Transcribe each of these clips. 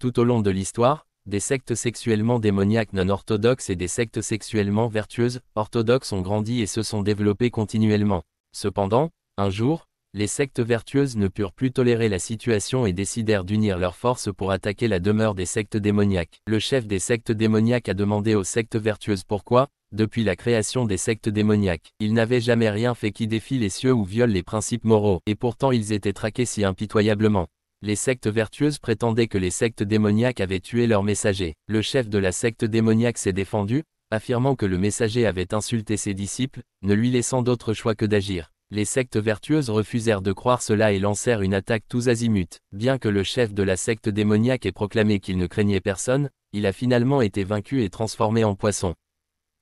Tout au long de l'histoire, des sectes sexuellement démoniaques non orthodoxes et des sectes sexuellement vertueuses, orthodoxes ont grandi et se sont développées continuellement. Cependant, un jour, les sectes vertueuses ne purent plus tolérer la situation et décidèrent d'unir leurs forces pour attaquer la demeure des sectes démoniaques. Le chef des sectes démoniaques a demandé aux sectes vertueuses pourquoi, depuis la création des sectes démoniaques, ils n'avaient jamais rien fait qui défie les cieux ou viole les principes moraux, et pourtant ils étaient traqués si impitoyablement. Les sectes vertueuses prétendaient que les sectes démoniaques avaient tué leur messager. Le chef de la secte démoniaque s'est défendu, affirmant que le messager avait insulté ses disciples, ne lui laissant d'autre choix que d'agir. Les sectes vertueuses refusèrent de croire cela et lancèrent une attaque tous azimuts. Bien que le chef de la secte démoniaque ait proclamé qu'il ne craignait personne, il a finalement été vaincu et transformé en poisson.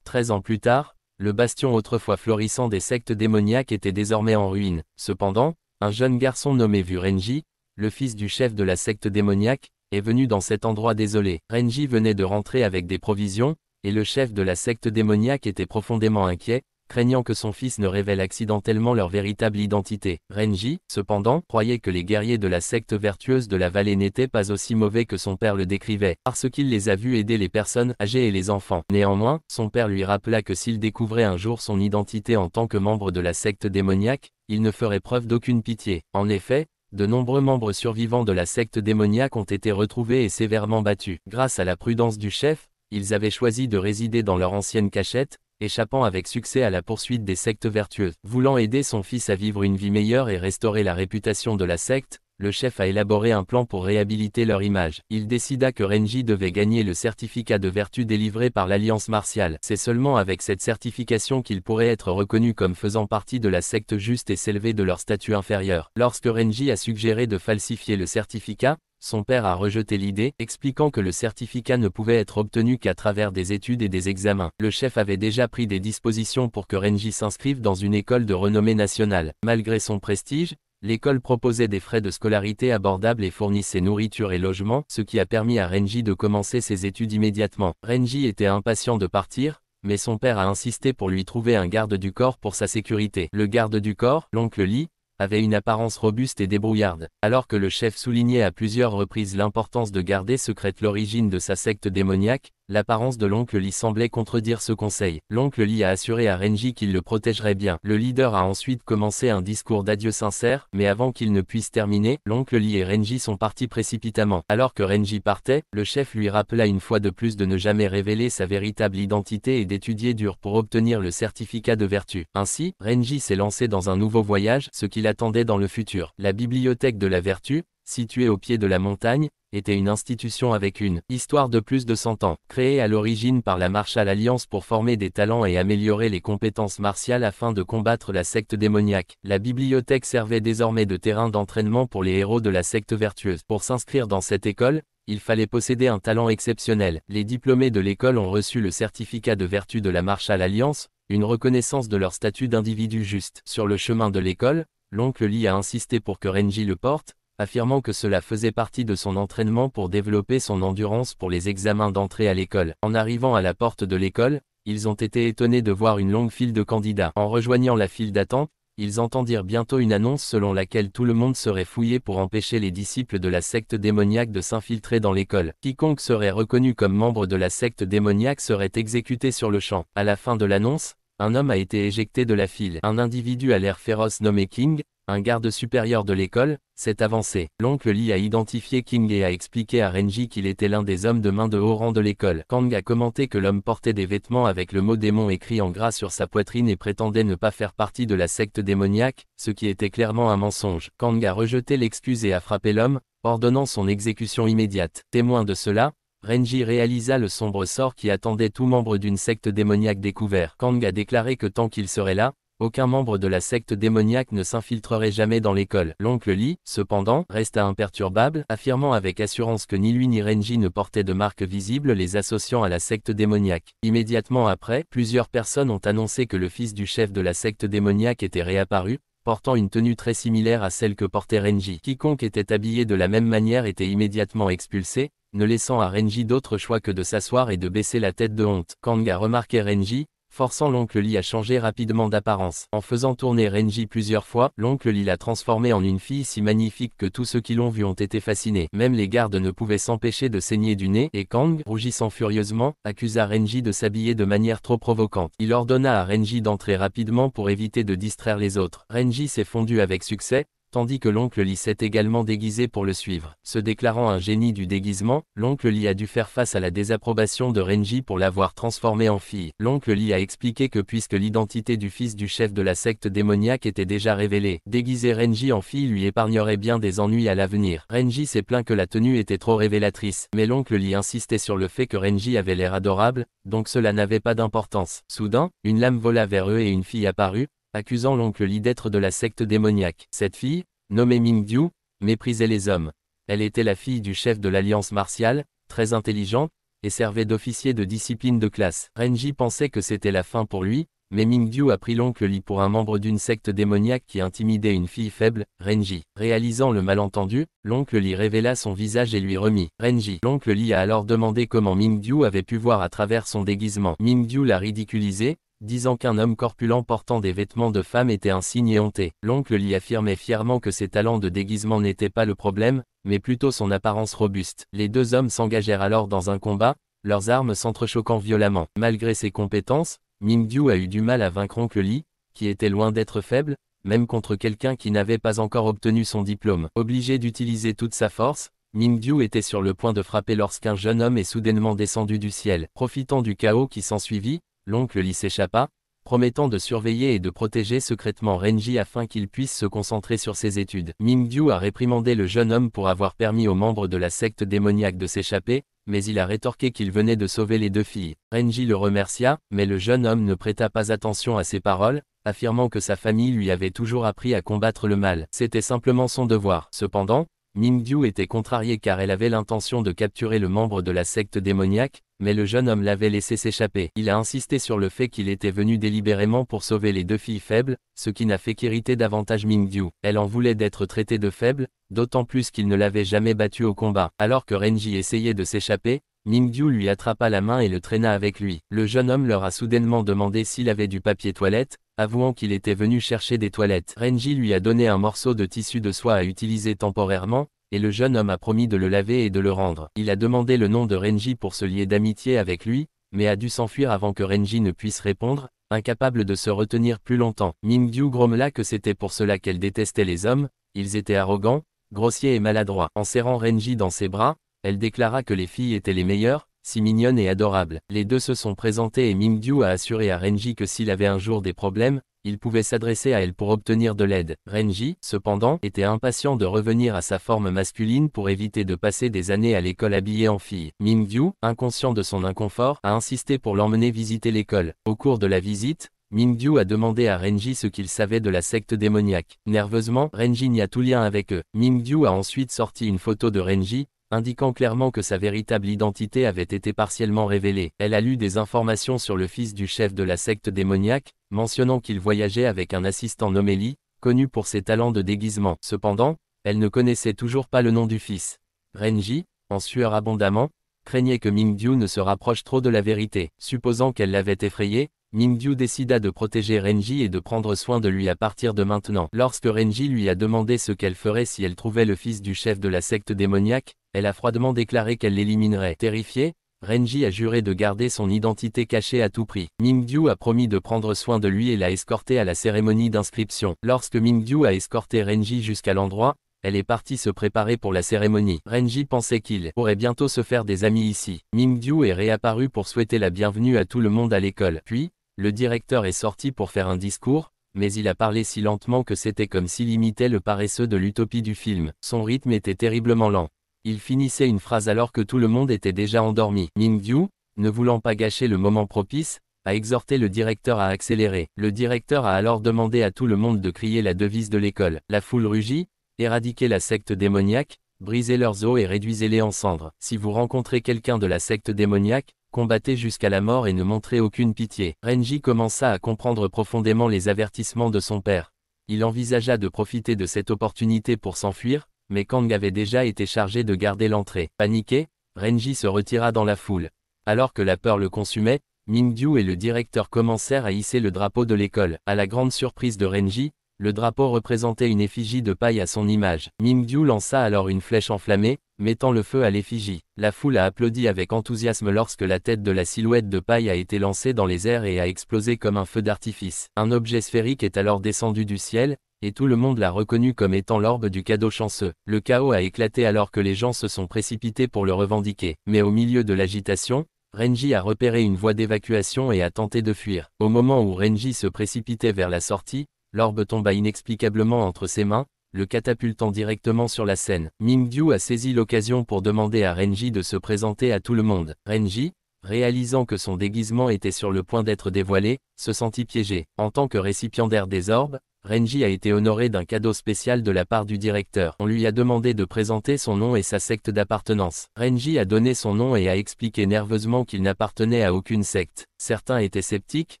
13 ans plus tard, le bastion autrefois florissant des sectes démoniaques était désormais en ruine. Cependant, un jeune garçon nommé Renji, le fils du chef de la secte démoniaque, est venu dans cet endroit désolé. Renji venait de rentrer avec des provisions, et le chef de la secte démoniaque était profondément inquiet, craignant que son fils ne révèle accidentellement leur véritable identité. Renji, cependant, croyait que les guerriers de la secte vertueuse de la vallée n'étaient pas aussi mauvais que son père le décrivait, parce qu'il les a vus aider les personnes âgées et les enfants. Néanmoins, son père lui rappela que s'il découvrait un jour son identité en tant que membre de la secte démoniaque, il ne ferait preuve d'aucune pitié. En effet, de nombreux membres survivants de la secte démoniaque ont été retrouvés et sévèrement battus. Grâce à la prudence du chef, ils avaient choisi de résider dans leur ancienne cachette, échappant avec succès à la poursuite des sectes vertueuses. Voulant aider son fils à vivre une vie meilleure et restaurer la réputation de la secte, le chef a élaboré un plan pour réhabiliter leur image. Il décida que Renji devait gagner le certificat de vertu délivré par l'Alliance martiale. C'est seulement avec cette certification qu'il pourrait être reconnu comme faisant partie de la secte juste et s'élever de leur statut inférieur. Lorsque Renji a suggéré de falsifier le certificat, son père a rejeté l'idée, expliquant que le certificat ne pouvait être obtenu qu'à travers des études et des examens. Le chef avait déjà pris des dispositions pour que Renji s'inscrive dans une école de renommée nationale. Malgré son prestige, l'école proposait des frais de scolarité abordables et fournissait nourriture et logement, ce qui a permis à Renji de commencer ses études immédiatement. Renji était impatient de partir, mais son père a insisté pour lui trouver un garde du corps pour sa sécurité. Le garde du corps, l'oncle Lee, avait une apparence robuste et débrouillarde. Alors que le chef soulignait à plusieurs reprises l'importance de garder secrète l'origine de sa secte démoniaque, l'apparence de l'oncle Lee semblait contredire ce conseil. L'oncle Lee a assuré à Renji qu'il le protégerait bien. Le leader a ensuite commencé un discours d'adieu sincère, mais avant qu'il ne puisse terminer, l'oncle Lee et Renji sont partis précipitamment. Alors que Renji partait, le chef lui rappela une fois de plus de ne jamais révéler sa véritable identité et d'étudier dur pour obtenir le certificat de vertu. Ainsi, Renji s'est lancé dans un nouveau voyage, ce qu'il attendait dans le futur. La bibliothèque de la vertu, située au pied de la montagne, était une institution avec une histoire de plus de 100 ans, créée à l'origine par la Martial Alliance pour former des talents et améliorer les compétences martiales afin de combattre la secte démoniaque. La bibliothèque servait désormais de terrain d'entraînement pour les héros de la secte vertueuse. Pour s'inscrire dans cette école, il fallait posséder un talent exceptionnel. Les diplômés de l'école ont reçu le certificat de vertu de la Martial Alliance, une reconnaissance de leur statut d'individu juste. Sur le chemin de l'école, l'oncle Lee a insisté pour que Renji le porte, affirmant que cela faisait partie de son entraînement pour développer son endurance pour les examens d'entrée à l'école. En arrivant à la porte de l'école, ils ont été étonnés de voir une longue file de candidats. En rejoignant la file d'attente, ils entendirent bientôt une annonce selon laquelle tout le monde serait fouillé pour empêcher les disciples de la secte démoniaque de s'infiltrer dans l'école. Quiconque serait reconnu comme membre de la secte démoniaque serait exécuté sur le champ. À la fin de l'annonce, un homme a été éjecté de la file. Un individu à l'air féroce nommé King, un garde supérieur de l'école, s'est avancé. L'oncle Lee a identifié King et a expliqué à Renji qu'il était l'un des hommes de main de haut rang de l'école. Kang a commenté que l'homme portait des vêtements avec le mot démon écrit en gras sur sa poitrine et prétendait ne pas faire partie de la secte démoniaque, ce qui était clairement un mensonge. Kang a rejeté l'excuse et a frappé l'homme, ordonnant son exécution immédiate. Témoin de cela, Renji réalisa le sombre sort qui attendait tout membre d'une secte démoniaque découvert. Kang a déclaré que tant qu'il serait là, aucun membre de la secte démoniaque ne s'infiltrerait jamais dans l'école. L'oncle Lee, cependant, resta imperturbable, affirmant avec assurance que ni lui ni Renji ne portaient de marques visibles les associant à la secte démoniaque. Immédiatement après, plusieurs personnes ont annoncé que le fils du chef de la secte démoniaque était réapparu, portant une tenue très similaire à celle que portait Renji. Quiconque était habillé de la même manière était immédiatement expulsé, ne laissant à Renji d'autre choix que de s'asseoir et de baisser la tête de honte. Kang a remarqué Renji, forçant l'oncle Lee à changer rapidement d'apparence. En faisant tourner Renji plusieurs fois, l'oncle Lee l'a transformée en une fille si magnifique que tous ceux qui l'ont vue ont été fascinés. Même les gardes ne pouvaient s'empêcher de saigner du nez, et Kang, rougissant furieusement, accusa Renji de s'habiller de manière trop provocante. Il ordonna à Renji d'entrer rapidement pour éviter de distraire les autres. Renji s'est fondu avec succès, tandis que l'oncle Lee s'est également déguisé pour le suivre. Se déclarant un génie du déguisement, l'oncle Lee a dû faire face à la désapprobation de Renji pour l'avoir transformé en fille. L'oncle Lee a expliqué que puisque l'identité du fils du chef de la secte démoniaque était déjà révélée, déguiser Renji en fille lui épargnerait bien des ennuis à l'avenir. Renji s'est plaint que la tenue était trop révélatrice, mais l'oncle Lee insistait sur le fait que Renji avait l'air adorable, donc cela n'avait pas d'importance. Soudain, une lame vola vers eux et une fille apparut, accusant l'oncle Lee d'être de la secte démoniaque. Cette fille, nommée Mingyu, méprisait les hommes. Elle était la fille du chef de l'alliance martiale, très intelligente, et servait d'officier de discipline de classe. Renji pensait que c'était la fin pour lui, mais Mingyu a pris l'oncle Lee pour un membre d'une secte démoniaque qui intimidait une fille faible, Renji. Réalisant le malentendu, l'oncle Lee révéla son visage et lui remit Renji. L'oncle Lee a alors demandé comment Mingyu avait pu voir à travers son déguisement. Mingyu l'a ridiculisé, disant qu'un homme corpulent portant des vêtements de femme était un signe éhonté. L'oncle Lee affirmait fièrement que ses talents de déguisement n'étaient pas le problème, mais plutôt son apparence robuste. Les deux hommes s'engagèrent alors dans un combat, leurs armes s'entrechoquant violemment. Malgré ses compétences, Mingyu a eu du mal à vaincre oncle Lee, qui était loin d'être faible, même contre quelqu'un qui n'avait pas encore obtenu son diplôme. Obligé d'utiliser toute sa force, Mingyu était sur le point de frapper lorsqu'un jeune homme est soudainement descendu du ciel. Profitant du chaos qui s'ensuivit, l'oncle Lee s'échappa, promettant de surveiller et de protéger secrètement Renji afin qu'il puisse se concentrer sur ses études. Mingyu a réprimandé le jeune homme pour avoir permis aux membres de la secte démoniaque de s'échapper, mais il a rétorqué qu'il venait de sauver les deux filles. Renji le remercia, mais le jeune homme ne prêta pas attention à ses paroles, affirmant que sa famille lui avait toujours appris à combattre le mal. C'était simplement son devoir. Cependant, Mingyu était contrarié car elle avait l'intention de capturer le membre de la secte démoniaque, mais le jeune homme l'avait laissé s'échapper. Il a insisté sur le fait qu'il était venu délibérément pour sauver les deux filles faibles, ce qui n'a fait qu'irriter davantage Mingyu. Elle en voulait d'être traitée de faible, d'autant plus qu'il ne l'avait jamais battue au combat. Alors que Renji essayait de s'échapper, Mingyu lui attrapa la main et le traîna avec lui. Le jeune homme leur a soudainement demandé s'il avait du papier toilette, avouant qu'il était venu chercher des toilettes. Renji lui a donné un morceau de tissu de soie à utiliser temporairement, et le jeune homme a promis de le laver et de le rendre. Il a demandé le nom de Renji pour se lier d'amitié avec lui, mais a dû s'enfuir avant que Renji ne puisse répondre, incapable de se retenir plus longtemps. Mingyu grommela que c'était pour cela qu'elle détestait les hommes, ils étaient arrogants, grossiers et maladroits. En serrant Renji dans ses bras, elle déclara que les filles étaient les meilleures, si mignonnes et adorables. Les deux se sont présentés et Mingyu a assuré à Renji que s'il avait un jour des problèmes, il pouvait s'adresser à elle pour obtenir de l'aide. Renji, cependant, était impatient de revenir à sa forme masculine pour éviter de passer des années à l'école habillé en fille. Mingyu, inconscient de son inconfort, a insisté pour l'emmener visiter l'école. Au cours de la visite, Mingyu a demandé à Renji ce qu'il savait de la secte démoniaque. Nerveusement, Renji n'y a tout lien avec eux. Mingyu a ensuite sorti une photo de Renji, indiquant clairement que sa véritable identité avait été partiellement révélée. Elle a lu des informations sur le fils du chef de la secte démoniaque, mentionnant qu'il voyageait avec un assistant nommé Lee, connu pour ses talents de déguisement. Cependant, elle ne connaissait toujours pas le nom du fils. Renji, en sueur abondamment, craignait que Mingyu ne se rapproche trop de la vérité. Supposant qu'elle l'avait effrayé, Mingyu décida de protéger Renji et de prendre soin de lui à partir de maintenant. Lorsque Renji lui a demandé ce qu'elle ferait si elle trouvait le fils du chef de la secte démoniaque, elle a froidement déclaré qu'elle l'éliminerait. Terrifié, Renji a juré de garder son identité cachée à tout prix. Mingyu a promis de prendre soin de lui et l'a escorté à la cérémonie d'inscription. Lorsque Mingyu a escorté Renji jusqu'à l'endroit, elle est partie se préparer pour la cérémonie. Renji pensait qu'il pourrait bientôt se faire des amis ici. Mingyu est réapparu pour souhaiter la bienvenue à tout le monde à l'école. Puis, le directeur est sorti pour faire un discours, mais il a parlé si lentement que c'était comme s'il imitait le paresseux de l'utopie du film. Son rythme était terriblement lent. Il finissait une phrase alors que tout le monde était déjà endormi. Mingyu, ne voulant pas gâcher le moment propice, a exhorté le directeur à accélérer. Le directeur a alors demandé à tout le monde de crier la devise de l'école. La foule rugit, éradiquez la secte démoniaque, brisez leurs os et réduisez-les en cendres. Si vous rencontrez quelqu'un de la secte démoniaque, combattez jusqu'à la mort et ne montrez aucune pitié. Renji commença à comprendre profondément les avertissements de son père. Il envisagea de profiter de cette opportunité pour s'enfuir, mais Kang avait déjà été chargé de garder l'entrée. Paniqué, Renji se retira dans la foule. Alors que la peur le consumait, Mingyu et le directeur commencèrent à hisser le drapeau de l'école. À la grande surprise de Renji, le drapeau représentait une effigie de paille à son image. Mingyu lança alors une flèche enflammée, mettant le feu à l'effigie. La foule a applaudi avec enthousiasme lorsque la tête de la silhouette de paille a été lancée dans les airs et a explosé comme un feu d'artifice. Un objet sphérique est alors descendu du ciel, et tout le monde l'a reconnu comme étant l'orbe du cadeau chanceux. Le chaos a éclaté alors que les gens se sont précipités pour le revendiquer. Mais au milieu de l'agitation, Renji a repéré une voie d'évacuation et a tenté de fuir. Au moment où Renji se précipitait vers la sortie, l'orbe tomba inexplicablement entre ses mains, le catapultant directement sur la scène. Mingyu a saisi l'occasion pour demander à Renji de se présenter à tout le monde. Renji, réalisant que son déguisement était sur le point d'être dévoilé, se sentit piégé. En tant que récipiendaire des orbes, Renji a été honoré d'un cadeau spécial de la part du directeur. On lui a demandé de présenter son nom et sa secte d'appartenance. Renji a donné son nom et a expliqué nerveusement qu'il n'appartenait à aucune secte. Certains étaient sceptiques,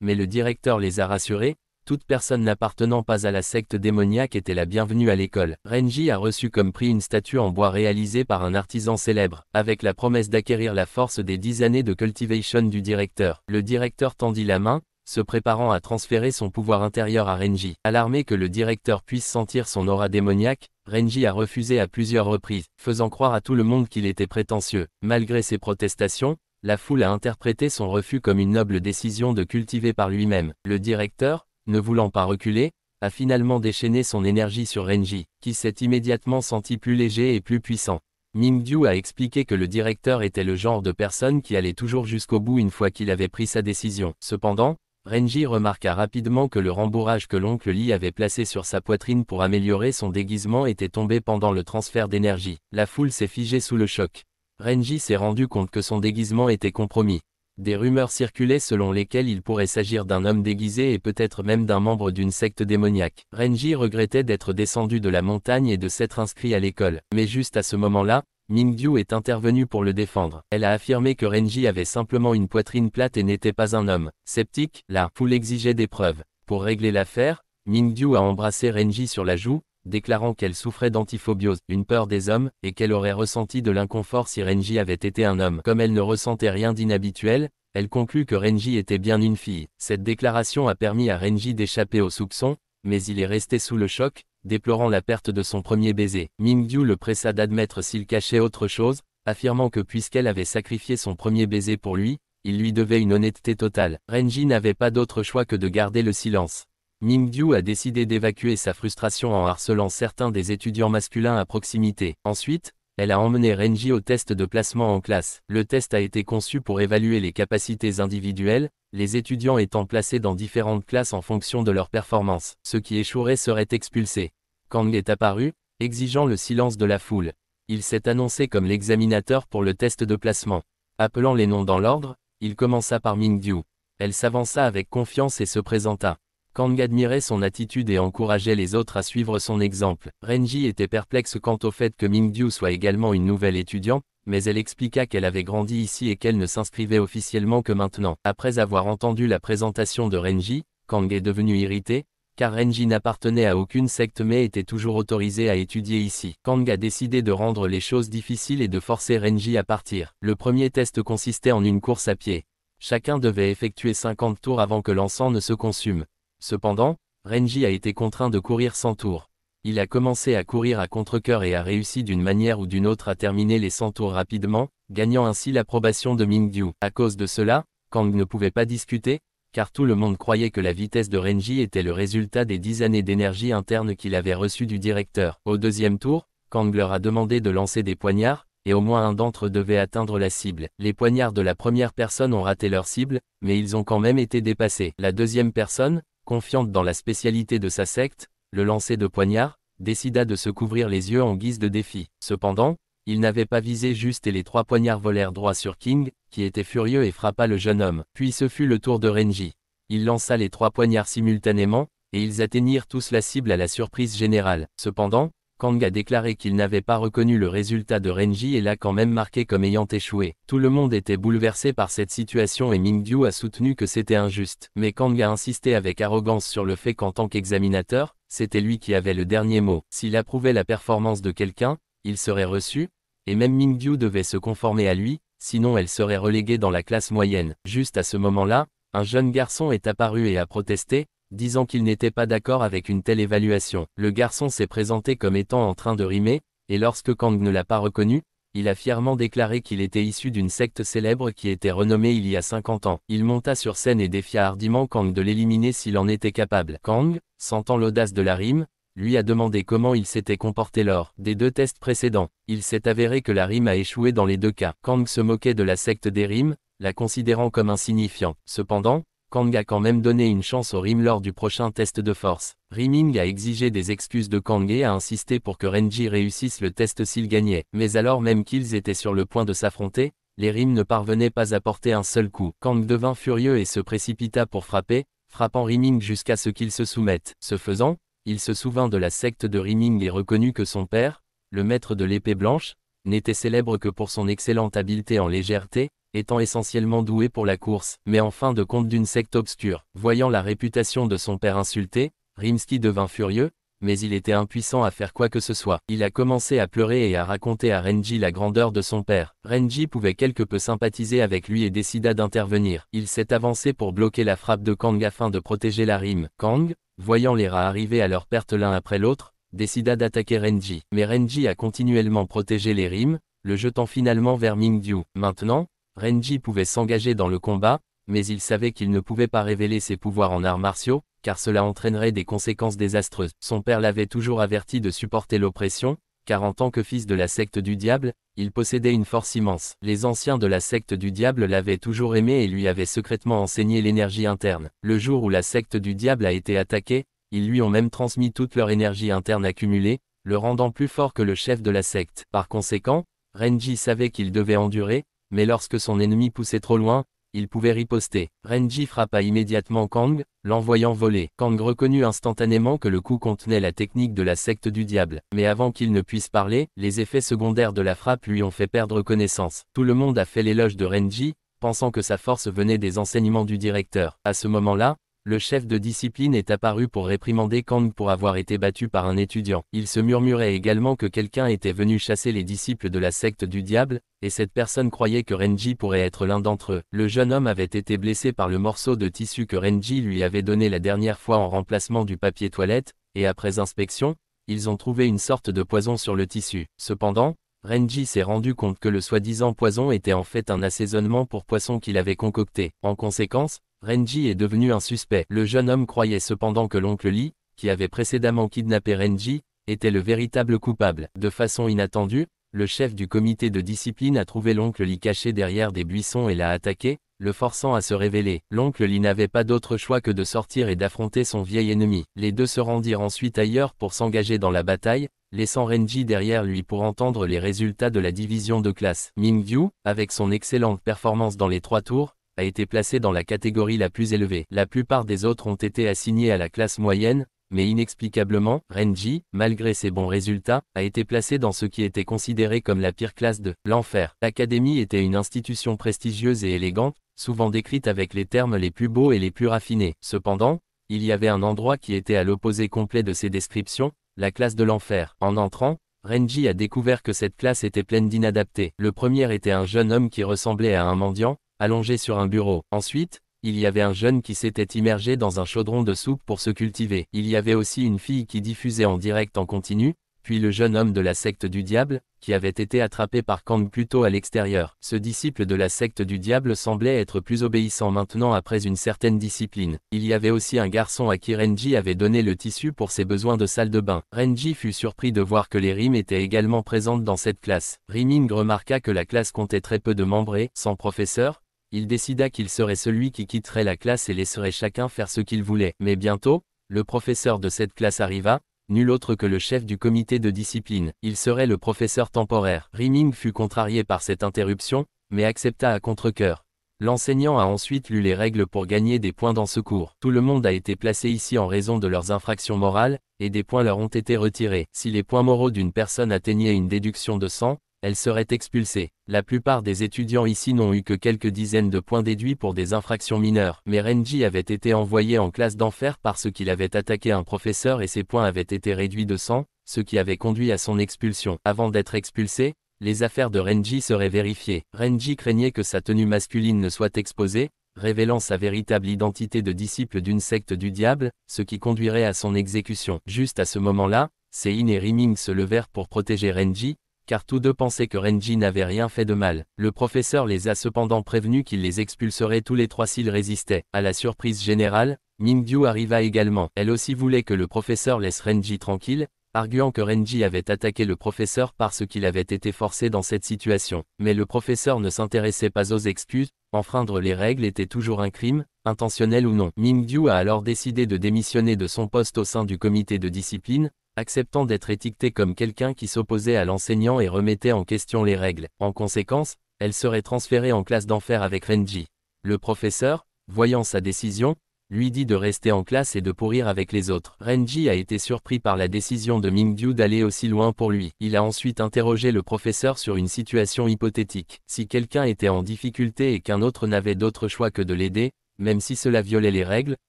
mais le directeur les a rassurés. Toute personne n'appartenant pas à la secte démoniaque était la bienvenue à l'école. Renji a reçu comme prix une statue en bois réalisée par un artisan célèbre, avec la promesse d'acquérir la force des 10 années de cultivation du directeur. Le directeur tendit la main, se préparant à transférer son pouvoir intérieur à Renji. Alarmé que le directeur puisse sentir son aura démoniaque, Renji a refusé à plusieurs reprises, faisant croire à tout le monde qu'il était prétentieux. Malgré ses protestations, la foule a interprété son refus comme une noble décision de cultiver par lui-même. Le directeur, ne voulant pas reculer, a finalement déchaîné son énergie sur Renji, qui s'est immédiatement senti plus léger et plus puissant. Mingyu a expliqué que le directeur était le genre de personne qui allait toujours jusqu'au bout une fois qu'il avait pris sa décision. Cependant, Renji remarqua rapidement que le rembourrage que l'oncle Lee avait placé sur sa poitrine pour améliorer son déguisement était tombé pendant le transfert d'énergie. La foule s'est figée sous le choc. Renji s'est rendu compte que son déguisement était compromis. Des rumeurs circulaient selon lesquelles il pourrait s'agir d'un homme déguisé et peut-être même d'un membre d'une secte démoniaque. Renji regrettait d'être descendu de la montagne et de s'être inscrit à l'école. Mais juste à ce moment-là, Mingyu est intervenue pour le défendre. Elle a affirmé que Renji avait simplement une poitrine plate et n'était pas un homme. Sceptique, la foule exigeait des preuves. Pour régler l'affaire, Mingyu a embrassé Renji sur la joue, déclarant qu'elle souffrait d'antiphobiose, une peur des hommes, et qu'elle aurait ressenti de l'inconfort si Renji avait été un homme. Comme elle ne ressentait rien d'inhabituel, elle conclut que Renji était bien une fille. Cette déclaration a permis à Renji d'échapper aux soupçons, mais il est resté sous le choc, déplorant la perte de son premier baiser. Mingyu le pressa d'admettre s'il cachait autre chose, affirmant que puisqu'elle avait sacrifié son premier baiser pour lui, il lui devait une honnêteté totale. Renji n'avait pas d'autre choix que de garder le silence. Mingyu a décidé d'évacuer sa frustration en harcelant certains des étudiants masculins à proximité. Ensuite, elle a emmené Renji au test de placement en classe. Le test a été conçu pour évaluer les capacités individuelles, les étudiants étant placés dans différentes classes en fonction de leur performance. Ceux qui échoueraient seraient expulsés. Kang est apparu, exigeant le silence de la foule. Il s'est annoncé comme l'examinateur pour le test de placement. Appelant les noms dans l'ordre, il commença par Mingyu. Elle s'avança avec confiance et se présenta. Kang admirait son attitude et encourageait les autres à suivre son exemple. Renji était perplexe quant au fait que Mingyu soit également une nouvelle étudiante, mais elle expliqua qu'elle avait grandi ici et qu'elle ne s'inscrivait officiellement que maintenant. Après avoir entendu la présentation de Renji, Kang est devenu irrité, car Renji n'appartenait à aucune secte mais était toujours autorisé à étudier ici. Kang a décidé de rendre les choses difficiles et de forcer Renji à partir. Le premier test consistait en une course à pied. Chacun devait effectuer 50 tours avant que l'encens ne se consume. Cependant, Renji a été contraint de courir 100 tours. Il a commencé à courir à contre-cœur et a réussi d'une manière ou d'une autre à terminer les 100 tours rapidement, gagnant ainsi l'approbation de Mingyu. À cause de cela, Kang ne pouvait pas discuter, car tout le monde croyait que la vitesse de Renji était le résultat des 10 années d'énergie interne qu'il avait reçues du directeur. Au deuxième tour, Kang leur a demandé de lancer des poignards, et au moins un d'entre eux devait atteindre la cible. Les poignards de la première personne ont raté leur cible, mais ils ont quand même été dépassés. La deuxième personne, confiante dans la spécialité de sa secte, le lancer de poignard, décida de se couvrir les yeux en guise de défi. Cependant, il n'avait pas visé juste et les 3 poignards volèrent droit sur King, qui était furieux et frappa le jeune homme. Puis ce fut le tour de Renji. Il lança les 3 poignards simultanément, et ils atteignirent tous la cible à la surprise générale. Cependant, Kang a déclaré qu'il n'avait pas reconnu le résultat de Renji et l'a quand même marqué comme ayant échoué. Tout le monde était bouleversé par cette situation et Mingyu a soutenu que c'était injuste. Mais Kang a insisté avec arrogance sur le fait qu'en tant qu'examinateur, c'était lui qui avait le dernier mot. S'il approuvait la performance de quelqu'un, il serait reçu, et même Mingyu devait se conformer à lui, sinon elle serait reléguée dans la classe moyenne. Juste à ce moment-là, un jeune garçon est apparu et a protesté, disant qu'il n'était pas d'accord avec une telle évaluation. Le garçon s'est présenté comme étant en train de rimer, et lorsque Kang ne l'a pas reconnu, il a fièrement déclaré qu'il était issu d'une secte célèbre qui était renommée il y a 50 ans. Il monta sur scène et défia hardiment Kang de l'éliminer s'il en était capable. Kang, sentant l'audace de la rime, lui a demandé comment il s'était comporté lors des 2 tests précédents. Il s'est avéré que la rime a échoué dans les 2 cas. Kang se moquait de la secte des rimes, la considérant comme insignifiant. Cependant, Kang a quand même donné une chance aux rimes lors du prochain test de force. Riming a exigé des excuses de Kang et a insisté pour que Renji réussisse le test s'il gagnait. Mais alors même qu'ils étaient sur le point de s'affronter, les rimes ne parvenaient pas à porter un seul coup. Kang devint furieux et se précipita pour frapper, frappant Riming jusqu'à ce qu'il se soumette. Ce faisant, il se souvint de la secte de Riming et reconnut que son père, le maître de l'épée blanche, n'était célèbre que pour son excellente habileté en légèreté, étant essentiellement doué pour la course, mais en fin de compte d'une secte obscure. Voyant la réputation de son père insultée, Rimsky devint furieux, mais il était impuissant à faire quoi que ce soit. Il a commencé à pleurer et à raconter à Renji la grandeur de son père. Renji pouvait quelque peu sympathiser avec lui et décida d'intervenir. Il s'est avancé pour bloquer la frappe de Kang afin de protéger la rime. Kang, voyant les rats arriver à leur perte l'un après l'autre, décida d'attaquer Renji. Mais Renji a continuellement protégé les rimes, le jetant finalement vers Mingyu. Maintenant, Renji pouvait s'engager dans le combat, mais il savait qu'il ne pouvait pas révéler ses pouvoirs en arts martiaux, car cela entraînerait des conséquences désastreuses. Son père l'avait toujours averti de supporter l'oppression, car en tant que fils de la secte du diable, il possédait une force immense. Les anciens de la secte du diable l'avaient toujours aimé et lui avaient secrètement enseigné l'énergie interne. Le jour où la secte du diable a été attaquée, ils lui ont même transmis toute leur énergie interne accumulée, le rendant plus fort que le chef de la secte. Par conséquent, Renji savait qu'il devait endurer, mais lorsque son ennemi poussait trop loin, il pouvait riposter. Renji frappa immédiatement Kang, l'envoyant voler. Kang reconnut instantanément que le coup contenait la technique de la secte du diable. Mais avant qu'il ne puisse parler, les effets secondaires de la frappe lui ont fait perdre connaissance. Tout le monde a fait l'éloge de Renji, pensant que sa force venait des enseignements du directeur. À ce moment-là, le chef de discipline est apparu pour réprimander Kang pour avoir été battu par un étudiant. Il se murmurait également que quelqu'un était venu chasser les disciples de la secte du diable, et cette personne croyait que Renji pourrait être l'un d'entre eux. Le jeune homme avait été blessé par le morceau de tissu que Renji lui avait donné la dernière fois en remplacement du papier toilette, et après inspection, ils ont trouvé une sorte de poison sur le tissu. Cependant, Renji s'est rendu compte que le soi-disant poison était en fait un assaisonnement pour poisson qu'il avait concocté. En conséquence, Renji est devenu un suspect. Le jeune homme croyait cependant que l'oncle Lee, qui avait précédemment kidnappé Renji, était le véritable coupable. De façon inattendue, le chef du comité de discipline a trouvé l'oncle Lee caché derrière des buissons et l'a attaqué, le forçant à se révéler. L'oncle Lee n'avait pas d'autre choix que de sortir et d'affronter son vieil ennemi. Les deux se rendirent ensuite ailleurs pour s'engager dans la bataille, laissant Renji derrière lui pour entendre les résultats de la division de classe. Mingyu, avec son excellente performance dans les 3 tours, a été placé dans la catégorie la plus élevée. La plupart des autres ont été assignés à la classe moyenne, mais inexplicablement, Renji, malgré ses bons résultats, a été placé dans ce qui était considéré comme la pire classe de l'enfer. L'académie était une institution prestigieuse et élégante, souvent décrite avec les termes les plus beaux et les plus raffinés. Cependant, il y avait un endroit qui était à l'opposé complet de ces descriptions, la classe de l'enfer. En entrant, Renji a découvert que cette classe était pleine d'inadaptés. Le premier était un jeune homme qui ressemblait à un mendiant, allongé sur un bureau. Ensuite, il y avait un jeune qui s'était immergé dans un chaudron de soupe pour se cultiver. Il y avait aussi une fille qui diffusait en direct en continu, puis le jeune homme de la secte du diable, qui avait été attrapé par Kang plus tôt à l'extérieur. Ce disciple de la secte du diable semblait être plus obéissant maintenant après une certaine discipline. Il y avait aussi un garçon à qui Renji avait donné le tissu pour ses besoins de salle de bain. Renji fut surpris de voir que les rimes étaient également présentes dans cette classe. Riming remarqua que la classe comptait très peu de membres et, sans professeur, il décida qu'il serait celui qui quitterait la classe et laisserait chacun faire ce qu'il voulait. Mais bientôt, le professeur de cette classe arriva, nul autre que le chef du comité de discipline. Il serait le professeur temporaire. Riming fut contrarié par cette interruption, mais accepta à contre-cœur. L'enseignant a ensuite lu les règles pour gagner des points dans ce cours. Tout le monde a été placé ici en raison de leurs infractions morales, et des points leur ont été retirés. Si les points moraux d'une personne atteignaient une déduction de 100, elle serait expulsée. La plupart des étudiants ici n'ont eu que quelques dizaines de points déduits pour des infractions mineures. Mais Renji avait été envoyé en classe d'enfer parce qu'il avait attaqué un professeur et ses points avaient été réduits de 100, ce qui avait conduit à son expulsion. Avant d'être expulsé, les affaires de Renji seraient vérifiées. Renji craignait que sa tenue masculine ne soit exposée, révélant sa véritable identité de disciple d'une secte du diable, ce qui conduirait à son exécution. Juste à ce moment-là, Sein et Riming se levèrent pour protéger Renji, car tous deux pensaient que Renji n'avait rien fait de mal. Le professeur les a cependant prévenus qu'il les expulserait tous les trois s'ils résistaient. À la surprise générale, Mingyu arriva également. Elle aussi voulait que le professeur laisse Renji tranquille, arguant que Renji avait attaqué le professeur parce qu'il avait été forcé dans cette situation. Mais le professeur ne s'intéressait pas aux excuses, enfreindre les règles était toujours un crime, intentionnel ou non. Mingyu a alors décidé de démissionner de son poste au sein du comité de discipline, acceptant d'être étiqueté comme quelqu'un qui s'opposait à l'enseignant et remettait en question les règles. En conséquence, elle serait transférée en classe d'enfer avec Renji. Le professeur, voyant sa décision, lui dit de rester en classe et de pourrir avec les autres. Renji a été surpris par la décision de Mingyu d'aller aussi loin pour lui. Il a ensuite interrogé le professeur sur une situation hypothétique. Si quelqu'un était en difficulté et qu'un autre n'avait d'autre choix que de l'aider, même si cela violait les règles,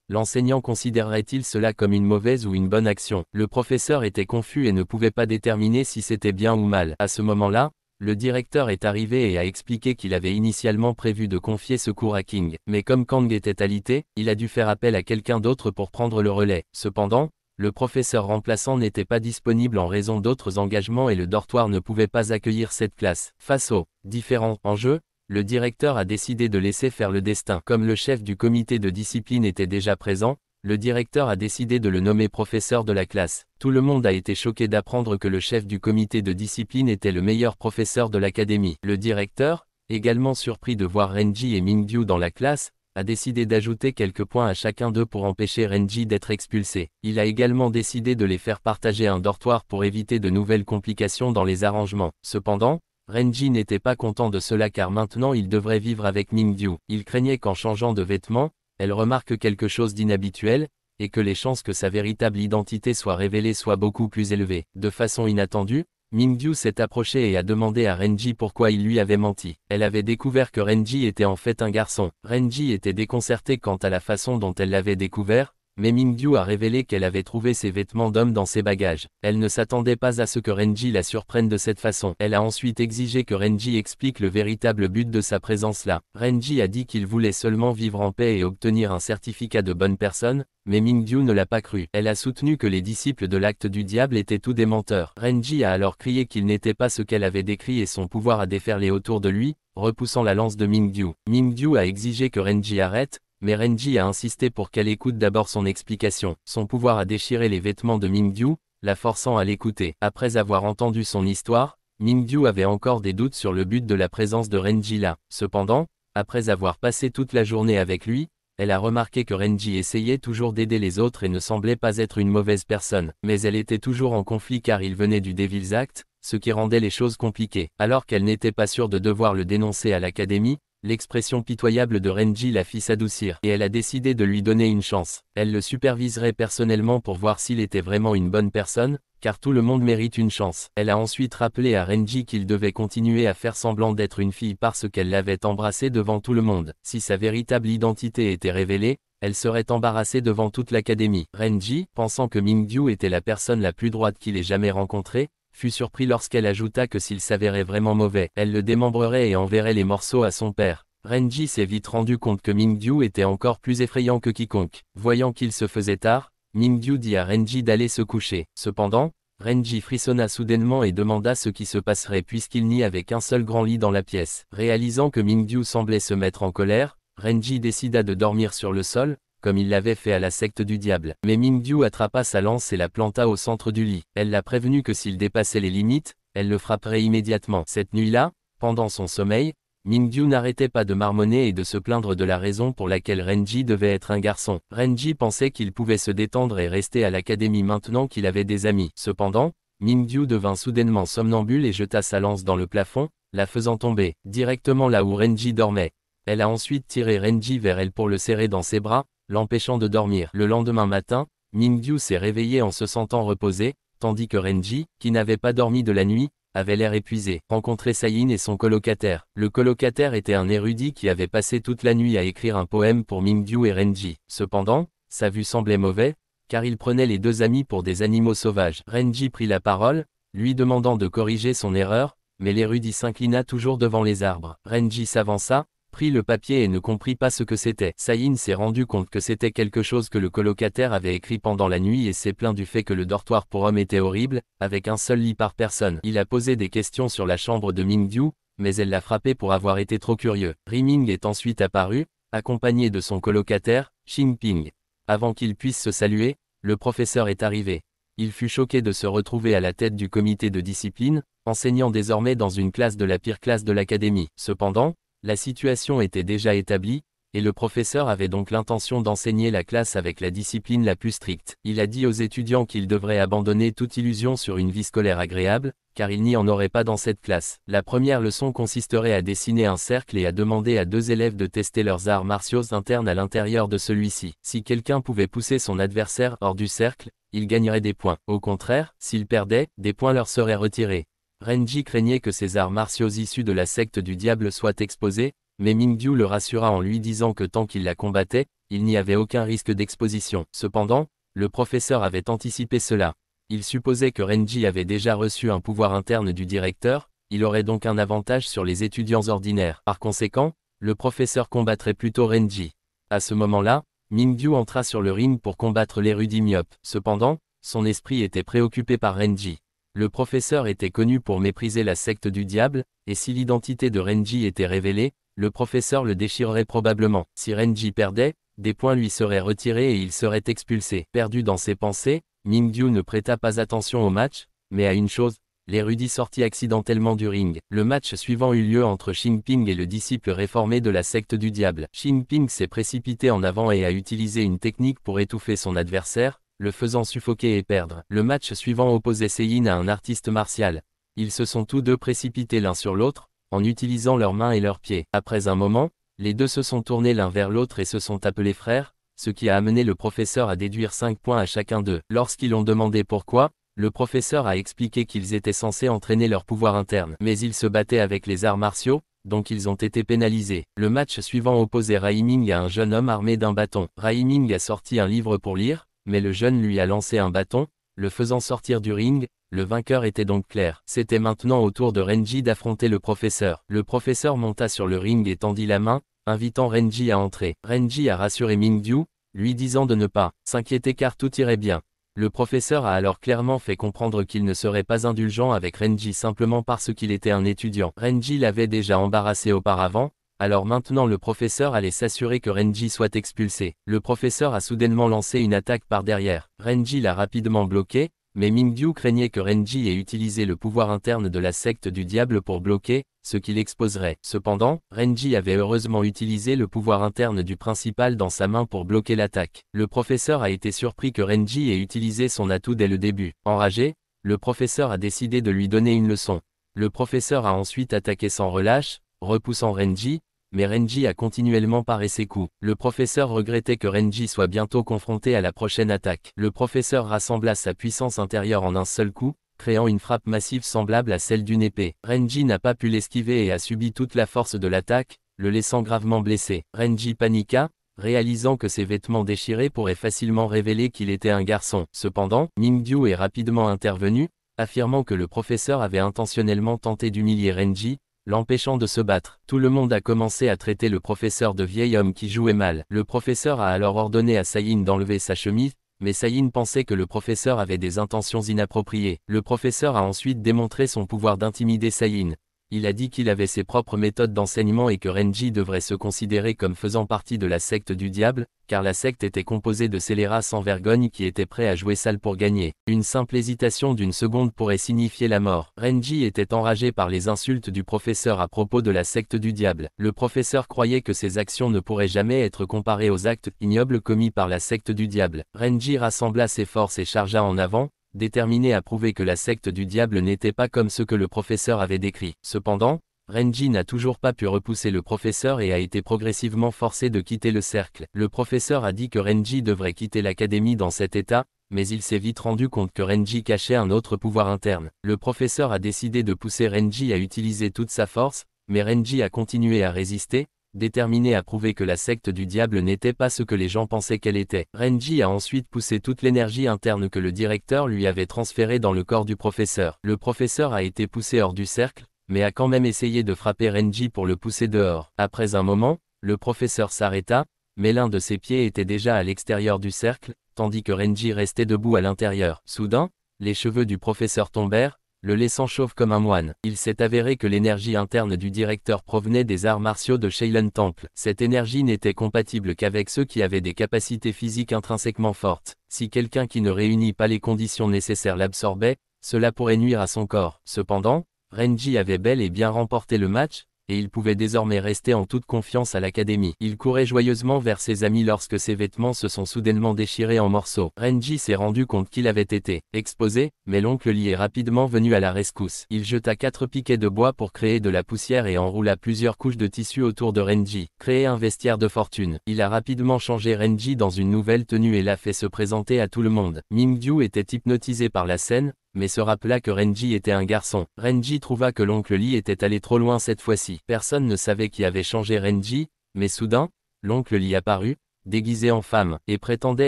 l'enseignant considérerait-il cela comme une mauvaise ou une bonne action? Le professeur était confus et ne pouvait pas déterminer si c'était bien ou mal. À ce moment-là, le directeur est arrivé et a expliqué qu'il avait initialement prévu de confier ce cours à King. Mais comme Kang était alité, il a dû faire appel à quelqu'un d'autre pour prendre le relais. Cependant, le professeur remplaçant n'était pas disponible en raison d'autres engagements et le dortoir ne pouvait pas accueillir cette classe. Face aux différents enjeux, le directeur a décidé de laisser faire le destin. Comme le chef du comité de discipline était déjà présent, le directeur a décidé de le nommer professeur de la classe. Tout le monde a été choqué d'apprendre que le chef du comité de discipline était le meilleur professeur de l'académie. Le directeur, également surpris de voir Renji et Mingyu dans la classe, a décidé d'ajouter quelques points à chacun d'eux pour empêcher Renji d'être expulsé. Il a également décidé de les faire partager un dortoir pour éviter de nouvelles complications dans les arrangements. Cependant, Renji n'était pas content de cela car maintenant il devrait vivre avec Mingyu. Il craignait qu'en changeant de vêtements, elle remarque quelque chose d'inhabituel, et que les chances que sa véritable identité soit révélée soient beaucoup plus élevées. De façon inattendue, Mingyu s'est approchée et a demandé à Renji pourquoi il lui avait menti. Elle avait découvert que Renji était en fait un garçon. Renji était déconcertée quant à la façon dont elle l'avait découvert, mais Mingyu a révélé qu'elle avait trouvé ses vêtements d'homme dans ses bagages. Elle ne s'attendait pas à ce que Renji la surprenne de cette façon. Elle a ensuite exigé que Renji explique le véritable but de sa présence là. Renji a dit qu'il voulait seulement vivre en paix et obtenir un certificat de bonne personne, mais Mingyu ne l'a pas cru. Elle a soutenu que les disciples de l'acte du diable étaient tous des menteurs. Renji a alors crié qu'il n'était pas ce qu'elle avait décrit et son pouvoir a déferlé autour de lui, repoussant la lance de Mingyu. Mingyu a exigé que Renji arrête, mais Renji a insisté pour qu'elle écoute d'abord son explication. Son pouvoir a déchiré les vêtements de Mingyu, la forçant à l'écouter. Après avoir entendu son histoire, Mingyu avait encore des doutes sur le but de la présence de Renji là. Cependant, après avoir passé toute la journée avec lui, elle a remarqué que Renji essayait toujours d'aider les autres et ne semblait pas être une mauvaise personne. Mais elle était toujours en conflit car il venait du Devil's Act, ce qui rendait les choses compliquées. Alors qu'elle n'était pas sûre de devoir le dénoncer à l'académie, l'expression pitoyable de Renji la fit s'adoucir, et elle a décidé de lui donner une chance. Elle le superviserait personnellement pour voir s'il était vraiment une bonne personne, car tout le monde mérite une chance. Elle a ensuite rappelé à Renji qu'il devait continuer à faire semblant d'être une fille parce qu'elle l'avait embrassé devant tout le monde. Si sa véritable identité était révélée, elle serait embarrassée devant toute l'académie. Renji, pensant que Mingyu était la personne la plus droite qu'il ait jamais rencontrée, fut surpris lorsqu'elle ajouta que s'il s'avérait vraiment mauvais, elle le démembrerait et enverrait les morceaux à son père. Renji s'est vite rendu compte que Mingyu était encore plus effrayant que quiconque. Voyant qu'il se faisait tard, Mingyu dit à Renji d'aller se coucher. Cependant, Renji frissonna soudainement et demanda ce qui se passerait puisqu'il n'y avait qu'un seul grand lit dans la pièce. Réalisant que Mingyu semblait se mettre en colère, Renji décida de dormir sur le sol, comme il l'avait fait à la secte du diable. Mais Mingyu attrapa sa lance et la planta au centre du lit. Elle l'a prévenu que s'il dépassait les limites, elle le frapperait immédiatement. Cette nuit-là, pendant son sommeil, Mingyu n'arrêtait pas de marmonner et de se plaindre de la raison pour laquelle Renji devait être un garçon. Renji pensait qu'il pouvait se détendre et rester à l'académie maintenant qu'il avait des amis. Cependant, Mingyu devint soudainement somnambule et jeta sa lance dans le plafond, la faisant tomber directement là où Renji dormait. Elle a ensuite tiré Renji vers elle pour le serrer dans ses bras, l'empêchant de dormir. Le lendemain matin, Mingyu s'est réveillé en se sentant reposé, tandis que Renji, qui n'avait pas dormi de la nuit, avait l'air épuisé. Rencontrait Sein et son colocataire. Le colocataire était un érudit qui avait passé toute la nuit à écrire un poème pour Mingyu et Renji. Cependant, sa vue semblait mauvaise, car il prenait les deux amis pour des animaux sauvages. Renji prit la parole, lui demandant de corriger son erreur, mais l'érudit s'inclina toujours devant les arbres. Renji s'avança, prit le papier et ne comprit pas ce que c'était. Saïn s'est rendu compte que c'était quelque chose que le colocataire avait écrit pendant la nuit et s'est plaint du fait que le dortoir pour hommes était horrible, avec un seul lit par personne. Il a posé des questions sur la chambre de Mingyu, mais elle l'a frappé pour avoir été trop curieux. Riming est ensuite apparu, accompagné de son colocataire, Xingping. Avant qu'ils puissent se saluer, le professeur est arrivé. Il fut choqué de se retrouver à la tête du comité de discipline, enseignant désormais dans une classe de la pire classe de l'académie. Cependant, la situation était déjà établie, et le professeur avait donc l'intention d'enseigner la classe avec la discipline la plus stricte. Il a dit aux étudiants qu'ils devraient abandonner toute illusion sur une vie scolaire agréable, car il n'y en aurait pas dans cette classe. La première leçon consisterait à dessiner un cercle et à demander à 2 élèves de tester leurs arts martiaux internes à l'intérieur de celui-ci. Si quelqu'un pouvait pousser son adversaire hors du cercle, il gagnerait des points. Au contraire, s'il perdait, des points leur seraient retirés. Renji craignait que ces arts martiaux issus de la secte du diable soient exposés, mais Mingyu le rassura en lui disant que tant qu'il la combattait, il n'y avait aucun risque d'exposition. Cependant, le professeur avait anticipé cela. Il supposait que Renji avait déjà reçu un pouvoir interne du directeur, il aurait donc un avantage sur les étudiants ordinaires. Par conséquent, le professeur combattrait plutôt Renji. À ce moment-là, Mingyu entra sur le ring pour combattre l'érudit myope. Cependant, son esprit était préoccupé par Renji. Le professeur était connu pour mépriser la secte du diable, et si l'identité de Renji était révélée, le professeur le déchirerait probablement. Si Renji perdait, des points lui seraient retirés et il serait expulsé. Perdu dans ses pensées, Mingyu ne prêta pas attention au match, mais à une chose, l'érudit sortit accidentellement du ring. Le match suivant eut lieu entre Xingping et le disciple réformé de la secte du diable. Xingping s'est précipité en avant et a utilisé une technique pour étouffer son adversaire, le faisant suffoquer et perdre. Le match suivant opposait Sein à un artiste martial. Ils se sont tous deux précipités l'un sur l'autre, en utilisant leurs mains et leurs pieds. Après un moment, les deux se sont tournés l'un vers l'autre et se sont appelés frères, ce qui a amené le professeur à déduire 5 points à chacun d'eux. Lorsqu'ils ont demandé pourquoi, le professeur a expliqué qu'ils étaient censés entraîner leur pouvoir interne. Mais ils se battaient avec les arts martiaux, donc ils ont été pénalisés. Le match suivant opposait Raiming à un jeune homme armé d'un bâton. Raiming a sorti un livre pour lire, mais le jeune lui a lancé un bâton, le faisant sortir du ring. Le vainqueur était donc clair. C'était maintenant au tour de Renji d'affronter le professeur. Le professeur monta sur le ring et tendit la main, invitant Renji à entrer. Renji a rassuré Mingyu, lui disant de ne pas s'inquiéter car tout irait bien. Le professeur a alors clairement fait comprendre qu'il ne serait pas indulgent avec Renji simplement parce qu'il était un étudiant. Renji l'avait déjà embarrassé auparavant, alors maintenant le professeur allait s'assurer que Renji soit expulsé. Le professeur a soudainement lancé une attaque par derrière. Renji l'a rapidement bloqué, mais Mingyu craignait que Renji ait utilisé le pouvoir interne de la secte du diable pour bloquer, ce qui l'exposerait. Cependant, Renji avait heureusement utilisé le pouvoir interne du principal dans sa main pour bloquer l'attaque. Le professeur a été surpris que Renji ait utilisé son atout dès le début. Enragé, le professeur a décidé de lui donner une leçon. Le professeur a ensuite attaqué sans relâche, repoussant Renji, mais Renji a continuellement paré ses coups. Le professeur regrettait que Renji soit bientôt confronté à la prochaine attaque. Le professeur rassembla sa puissance intérieure en un seul coup, créant une frappe massive semblable à celle d'une épée. Renji n'a pas pu l'esquiver et a subi toute la force de l'attaque, le laissant gravement blessé. Renji paniqua, réalisant que ses vêtements déchirés pourraient facilement révéler qu'il était un garçon. Cependant, Mingyu est rapidement intervenu, affirmant que le professeur avait intentionnellement tenté d'humilier Renji, l'empêchant de se battre. Tout le monde a commencé à traiter le professeur de vieil homme qui jouait mal. Le professeur a alors ordonné à Sein d'enlever sa chemise, mais Sein pensait que le professeur avait des intentions inappropriées. Le professeur a ensuite démontré son pouvoir d'intimider Sein. Il a dit qu'il avait ses propres méthodes d'enseignement et que Renji devrait se considérer comme faisant partie de la secte du diable, car la secte était composée de scélérats sans vergogne qui étaient prêts à jouer sale pour gagner. Une simple hésitation d'une seconde pourrait signifier la mort. Renji était enragé par les insultes du professeur à propos de la secte du diable. Le professeur croyait que ses actions ne pourraient jamais être comparées aux actes ignobles commis par la secte du diable. Renji rassembla ses forces et chargea en avant, déterminé à prouver que la secte du diable n'était pas comme ce que le professeur avait décrit. Cependant, Renji n'a toujours pas pu repousser le professeur et a été progressivement forcé de quitter le cercle. Le professeur a dit que Renji devrait quitter l'académie dans cet état, mais il s'est vite rendu compte que Renji cachait un autre pouvoir interne. Le professeur a décidé de pousser Renji à utiliser toute sa force, mais Renji a continué à résister, déterminé à prouver que la secte du diable n'était pas ce que les gens pensaient qu'elle était. Renji a ensuite poussé toute l'énergie interne que le directeur lui avait transférée dans le corps du professeur. Le professeur a été poussé hors du cercle, mais a quand même essayé de frapper Renji pour le pousser dehors. Après un moment, le professeur s'arrêta, mais l'un de ses pieds était déjà à l'extérieur du cercle, tandis que Renji restait debout à l'intérieur. Soudain, les cheveux du professeur tombèrent, le laissant chauve comme un moine. Il s'est avéré que l'énergie interne du directeur provenait des arts martiaux de Shaolin Temple. Cette énergie n'était compatible qu'avec ceux qui avaient des capacités physiques intrinsèquement fortes. Si quelqu'un qui ne réunit pas les conditions nécessaires l'absorbait, cela pourrait nuire à son corps. Cependant, Renji avait bel et bien remporté le match, et il pouvait désormais rester en toute confiance à l'académie. Il courait joyeusement vers ses amis lorsque ses vêtements se sont soudainement déchirés en morceaux. Renji s'est rendu compte qu'il avait été exposé, mais l'oncle Lee est rapidement venu à la rescousse. Il jeta 4 piquets de bois pour créer de la poussière et enroula plusieurs couches de tissu autour de Renji. Créer un vestiaire de fortune. Il a rapidement changé Renji dans une nouvelle tenue et l'a fait se présenter à tout le monde. Mingyu était hypnotisé par la scène, mais se rappela que Renji était un garçon. Renji trouva que l'oncle Lee était allé trop loin cette fois-ci. Personne ne savait qui avait changé Renji, mais soudain, l'oncle Lee apparut, déguisé en femme, et prétendait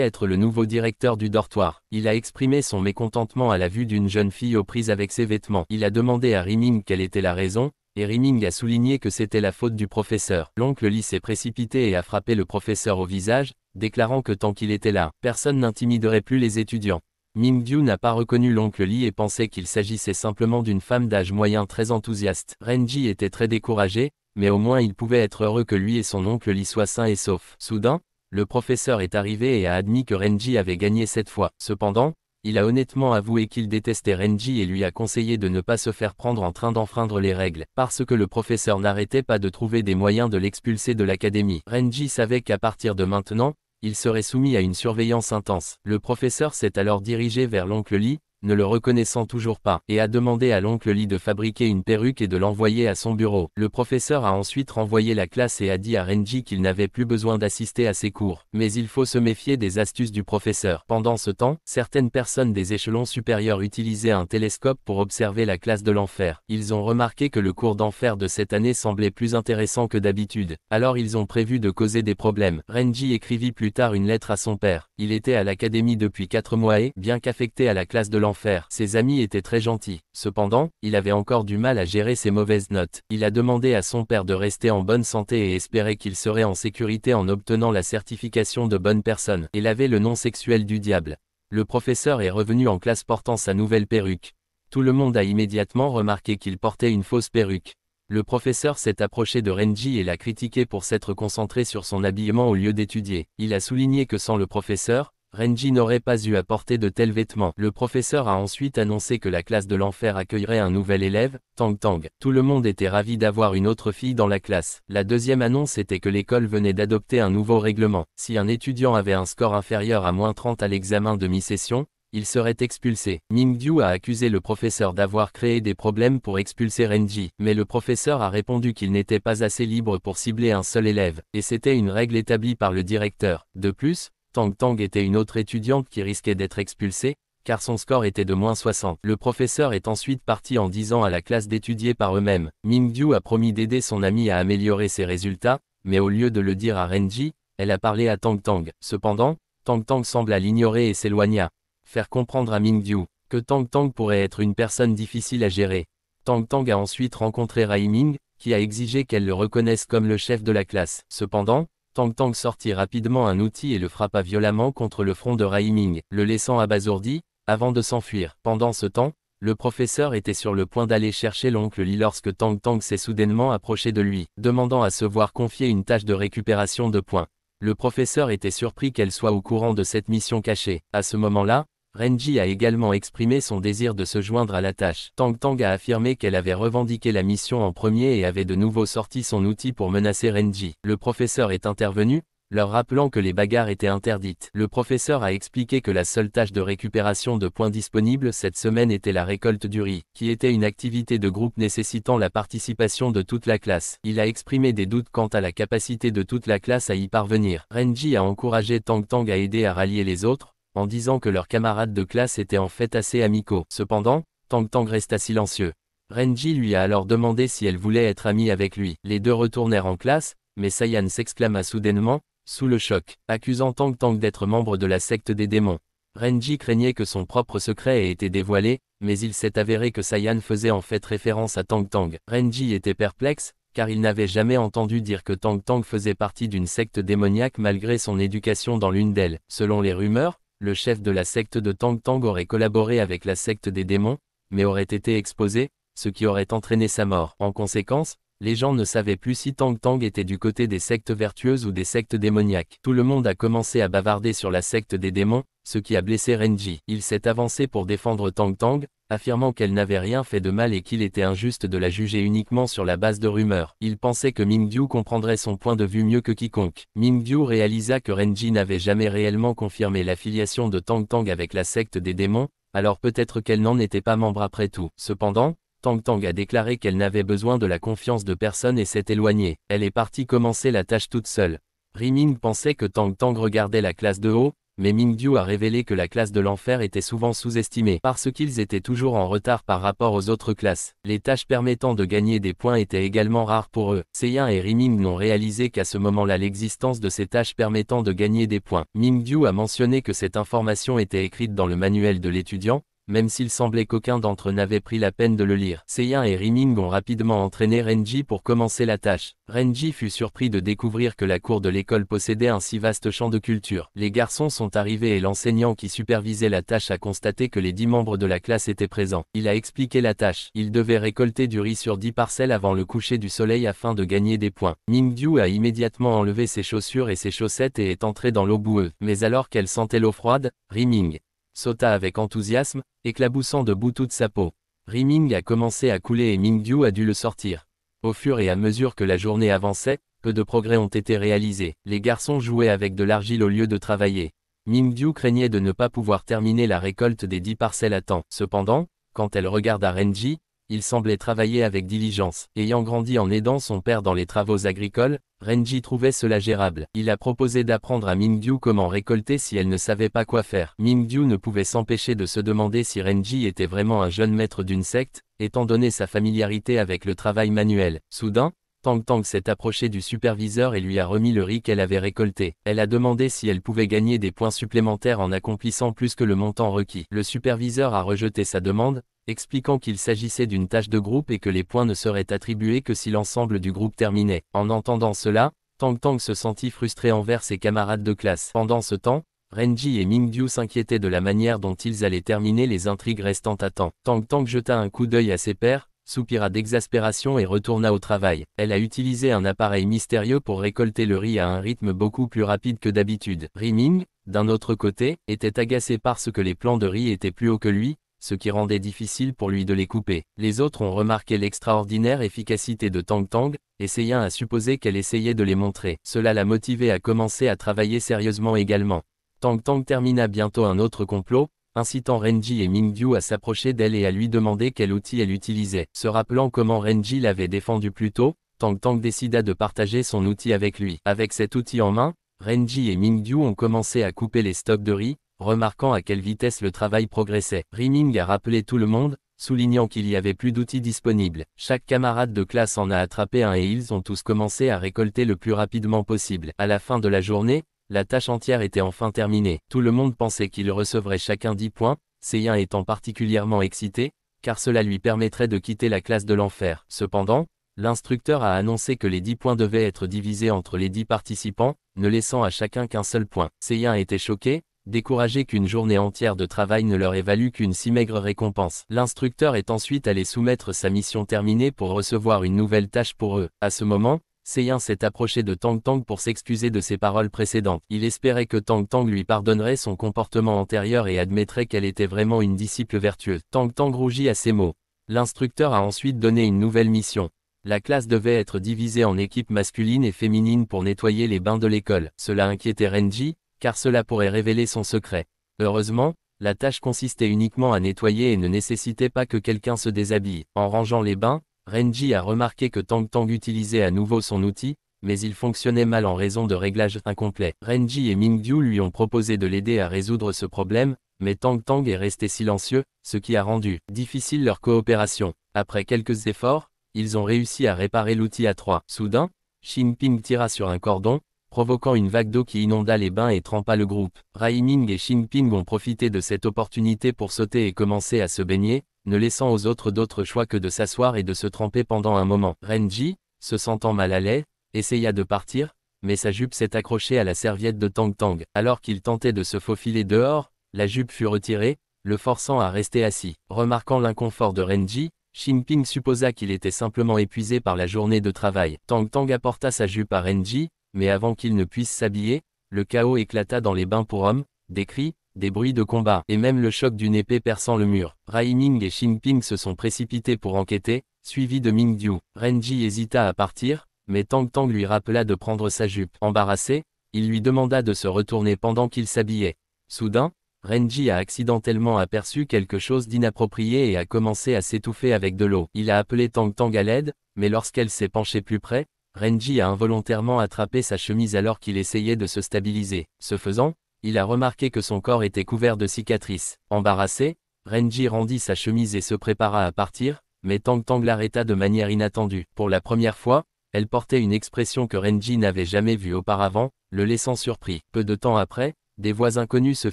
être le nouveau directeur du dortoir. Il a exprimé son mécontentement à la vue d'une jeune fille aux prises avec ses vêtements. Il a demandé à Riming quelle était la raison, et Riming a souligné que c'était la faute du professeur. L'oncle Lee s'est précipité et a frappé le professeur au visage, déclarant que tant qu'il était là, personne n'intimiderait plus les étudiants. Mingyu n'a pas reconnu l'oncle Lee et pensait qu'il s'agissait simplement d'une femme d'âge moyen très enthousiaste. Renji était très découragé, mais au moins il pouvait être heureux que lui et son oncle Lee soient sains et saufs. Soudain, le professeur est arrivé et a admis que Renji avait gagné cette fois. Cependant, il a honnêtement avoué qu'il détestait Renji et lui a conseillé de ne pas se faire prendre en train d'enfreindre les règles, parce que le professeur n'arrêtait pas de trouver des moyens de l'expulser de l'académie. Renji savait qu'à partir de maintenant, il serait soumis à une surveillance intense. Le professeur s'est alors dirigé vers l'oncle Lee, ne le reconnaissant toujours pas, et a demandé à l'oncle Lee de fabriquer une perruque et de l'envoyer à son bureau. Le professeur a ensuite renvoyé la classe et a dit à Renji qu'il n'avait plus besoin d'assister à ses cours. Mais il faut se méfier des astuces du professeur. Pendant ce temps, certaines personnes des échelons supérieurs utilisaient un télescope pour observer la classe de l'enfer. Ils ont remarqué que le cours d'enfer de cette année semblait plus intéressant que d'habitude. Alors ils ont prévu de causer des problèmes. Renji écrivit plus tard une lettre à son père. Il était à l'académie depuis 4 mois et, bien qu'affecté à la classe de l'enfer, ses amis étaient très gentils. Cependant, il avait encore du mal à gérer ses mauvaises notes. Il a demandé à son père de rester en bonne santé et espérait qu'il serait en sécurité en obtenant la certification de bonne personne. Il avait le nom sexuel du diable. Le professeur est revenu en classe portant sa nouvelle perruque. Tout le monde a immédiatement remarqué qu'il portait une fausse perruque. Le professeur s'est approché de Renji et l'a critiqué pour s'être concentré sur son habillement au lieu d'étudier. Il a souligné que sans le professeur, Renji n'aurait pas eu à porter de tels vêtements. Le professeur a ensuite annoncé que la classe de l'enfer accueillerait un nouvel élève, Tang Tang. Tout le monde était ravi d'avoir une autre fille dans la classe. La deuxième annonce était que l'école venait d'adopter un nouveau règlement. Si un étudiant avait un score inférieur à -30 à l'examen de mi-session, il serait expulsé. Mingyu a accusé le professeur d'avoir créé des problèmes pour expulser Renji, mais le professeur a répondu qu'il n'était pas assez libre pour cibler un seul élève, et c'était une règle établie par le directeur. De plus, Tang Tang était une autre étudiante qui risquait d'être expulsée, car son score était de -60. Le professeur est ensuite parti en disant à la classe d'étudier par eux-mêmes. Mingyu a promis d'aider son ami à améliorer ses résultats, mais au lieu de le dire à Renji, elle a parlé à Tang Tang. Cependant, Tang Tang sembla l'ignorer et s'éloigna. Faire comprendre à Mingyu que Tang Tang pourrait être une personne difficile à gérer. Tang Tang a ensuite rencontré Rai Ming, qui a exigé qu'elle le reconnaisse comme le chef de la classe. Cependant, Tang Tang sortit rapidement un outil et le frappa violemment contre le front de Rai Ming, le laissant abasourdi, avant de s'enfuir. Pendant ce temps, le professeur était sur le point d'aller chercher l'oncle Lee lorsque Tang Tang s'est soudainement approché de lui, demandant à se voir confier une tâche de récupération de points. Le professeur était surpris qu'elle soit au courant de cette mission cachée. À ce moment-là, Renji a également exprimé son désir de se joindre à la tâche. Tang Tang a affirmé qu'elle avait revendiqué la mission en premier et avait de nouveau sorti son outil pour menacer Renji. Le professeur est intervenu, leur rappelant que les bagarres étaient interdites. Le professeur a expliqué que la seule tâche de récupération de points disponible cette semaine était la récolte du riz, qui était une activité de groupe nécessitant la participation de toute la classe. Il a exprimé des doutes quant à la capacité de toute la classe à y parvenir. Renji a encouragé Tang Tang à aider à rallier les autres, en disant que leurs camarades de classe étaient en fait assez amicaux. Cependant, Tang Tang resta silencieux. Renji lui a alors demandé si elle voulait être amie avec lui. Les deux retournèrent en classe, mais Saiyan s'exclama soudainement, sous le choc, accusant Tang Tang d'être membre de la secte des démons. Renji craignait que son propre secret ait été dévoilé, mais il s'est avéré que Saiyan faisait en fait référence à Tang Tang. Renji était perplexe, car il n'avait jamais entendu dire que Tang Tang faisait partie d'une secte démoniaque malgré son éducation dans l'une d'elles. Selon les rumeurs, le chef de la secte de Tang Tang aurait collaboré avec la secte des démons, mais aurait été exposé, ce qui aurait entraîné sa mort. En conséquence, les gens ne savaient plus si Tang Tang était du côté des sectes vertueuses ou des sectes démoniaques. Tout le monde a commencé à bavarder sur la secte des démons, ce qui a blessé Renji. Il s'est avancé pour défendre Tang Tang, affirmant qu'elle n'avait rien fait de mal et qu'il était injuste de la juger uniquement sur la base de rumeurs. Il pensait que Mingyu comprendrait son point de vue mieux que quiconque. Mingyu réalisa que Renji n'avait jamais réellement confirmé l'affiliation de Tang Tang avec la secte des démons, alors peut-être qu'elle n'en était pas membre après tout. Cependant, Tang Tang a déclaré qu'elle n'avait besoin de la confiance de personne et s'est éloignée. Elle est partie commencer la tâche toute seule. Riming pensait que Tang Tang regardait la classe de haut, mais Mingyu a révélé que la classe de l'enfer était souvent sous-estimée parce qu'ils étaient toujours en retard par rapport aux autres classes. Les tâches permettant de gagner des points étaient également rares pour eux. Seiya et Riming n'ont réalisé qu'à ce moment-là l'existence de ces tâches permettant de gagner des points. Mingyu a mentionné que cette information était écrite dans le manuel de l'étudiant, même s'il semblait qu'aucun d'entre eux n'avait pris la peine de le lire. Seiya et Riming ont rapidement entraîné Renji pour commencer la tâche. Renji fut surpris de découvrir que la cour de l'école possédait un si vaste champ de culture. Les garçons sont arrivés et l'enseignant qui supervisait la tâche a constaté que les 10 membres de la classe étaient présents. Il a expliqué la tâche. Ils devaient récolter du riz sur 10 parcelles avant le coucher du soleil afin de gagner des points. Mingyu a immédiatement enlevé ses chaussures et ses chaussettes et est entré dans l'eau boueuse. Mais alors qu'elle sentait l'eau froide, Riming sauta avec enthousiasme, éclaboussant de bout toute sa peau. Riming a commencé à couler et Mingyu a dû le sortir. Au fur et à mesure que la journée avançait, peu de progrès ont été réalisés. Les garçons jouaient avec de l'argile au lieu de travailler. Mingyu craignait de ne pas pouvoir terminer la récolte des 10 parcelles à temps. Cependant, quand elle regarda Renji, il semblait travailler avec diligence. Ayant grandi en aidant son père dans les travaux agricoles, Renji trouvait cela gérable. Il a proposé d'apprendre à Mingyu comment récolter si elle ne savait pas quoi faire. Mingyu ne pouvait s'empêcher de se demander si Renji était vraiment un jeune maître d'une secte, étant donné sa familiarité avec le travail manuel. Soudain, Tang Tang s'est approchée du superviseur et lui a remis le riz qu'elle avait récolté. Elle a demandé si elle pouvait gagner des points supplémentaires en accomplissant plus que le montant requis. Le superviseur a rejeté sa demande, expliquant qu'il s'agissait d'une tâche de groupe et que les points ne seraient attribués que si l'ensemble du groupe terminait. En entendant cela, Tang Tang se sentit frustré envers ses camarades de classe. Pendant ce temps, Renji et Mingyu s'inquiétaient de la manière dont ils allaient terminer les intrigues restantes à temps. Tang Tang jeta un coup d'œil à ses pairs, soupira d'exaspération et retourna au travail. Elle a utilisé un appareil mystérieux pour récolter le riz à un rythme beaucoup plus rapide que d'habitude. Riming, d'un autre côté, était agacé parce que les plants de riz étaient plus hauts que lui, ce qui rendait difficile pour lui de les couper. Les autres ont remarqué l'extraordinaire efficacité de Tang Tang, et Seiya a supposé qu'elle essayait de les montrer. Cela l'a motivé à commencer à travailler sérieusement également. Tang Tang termina bientôt un autre complot, incitant Renji et Mingyu à s'approcher d'elle et à lui demander quel outil elle utilisait. Se rappelant comment Renji l'avait défendu plus tôt, Tang Tang décida de partager son outil avec lui. Avec cet outil en main, Renji et Mingyu ont commencé à couper les stocks de riz, remarquant à quelle vitesse le travail progressait. Riming a rappelé tout le monde, soulignant qu'il y avait plus d'outils disponibles. Chaque camarade de classe en a attrapé un et ils ont tous commencé à récolter le plus rapidement possible. À la fin de la journée, la tâche entière était enfin terminée. Tout le monde pensait qu'ils recevraient chacun 10 points, Seiya étant particulièrement excité, car cela lui permettrait de quitter la classe de l'enfer. Cependant, l'instructeur a annoncé que les 10 points devaient être divisés entre les 10 participants, ne laissant à chacun qu'un seul point. Seiya était choqué, découragé qu'une journée entière de travail ne leur ait valu qu'une si maigre récompense. L'instructeur est ensuite allé soumettre sa mission terminée pour recevoir une nouvelle tâche pour eux. À ce moment, Seiya s'est approché de Tang Tang pour s'excuser de ses paroles précédentes. Il espérait que Tang Tang lui pardonnerait son comportement antérieur et admettrait qu'elle était vraiment une disciple vertueuse. Tang Tang rougit à ces mots. L'instructeur a ensuite donné une nouvelle mission. La classe devait être divisée en équipes masculines et féminines pour nettoyer les bains de l'école. Cela inquiétait Renji, car cela pourrait révéler son secret. Heureusement, la tâche consistait uniquement à nettoyer et ne nécessitait pas que quelqu'un se déshabille. En rangeant les bains, Renji a remarqué que Tang Tang utilisait à nouveau son outil, mais il fonctionnait mal en raison de réglages incomplets. Renji et Mingyu lui ont proposé de l'aider à résoudre ce problème, mais Tang Tang est resté silencieux, ce qui a rendu difficile leur coopération. Après quelques efforts, ils ont réussi à réparer l'outil à 3. Soudain, Xinping tira sur un cordon, provoquant une vague d'eau qui inonda les bains et trempa le groupe. Rai Ming et Xing Ping ont profité de cette opportunité pour sauter et commencer à se baigner, ne laissant aux autres d'autre choix que de s'asseoir et de se tremper pendant un moment. Renji, se sentant mal à l'aise, essaya de partir, mais sa jupe s'est accrochée à la serviette de Tang Tang. Alors qu'il tentait de se faufiler dehors, la jupe fut retirée, le forçant à rester assis. Remarquant l'inconfort de Renji, Xing Ping supposa qu'il était simplement épuisé par la journée de travail. Tang Tang apporta sa jupe à Renji, mais avant qu'il ne puisse s'habiller, le chaos éclata dans les bains pour hommes, des cris, des bruits de combat, et même le choc d'une épée perçant le mur. Rai Ming et Xing Ping se sont précipités pour enquêter, suivis de Ming Diu. Renji hésita à partir, mais Tang Tang lui rappela de prendre sa jupe. Embarrassé, il lui demanda de se retourner pendant qu'il s'habillait. Soudain, Renji a accidentellement aperçu quelque chose d'inapproprié et a commencé à s'étouffer avec de l'eau. Il a appelé Tang Tang à l'aide, mais lorsqu'elle s'est penchée plus près, Renji a involontairement attrapé sa chemise alors qu'il essayait de se stabiliser. Ce faisant, il a remarqué que son corps était couvert de cicatrices. Embarrassé, Renji rendit sa chemise et se prépara à partir, mais Tang Tang l'arrêta de manière inattendue. Pour la première fois, elle portait une expression que Renji n'avait jamais vue auparavant, le laissant surpris. Peu de temps après, des voix inconnues se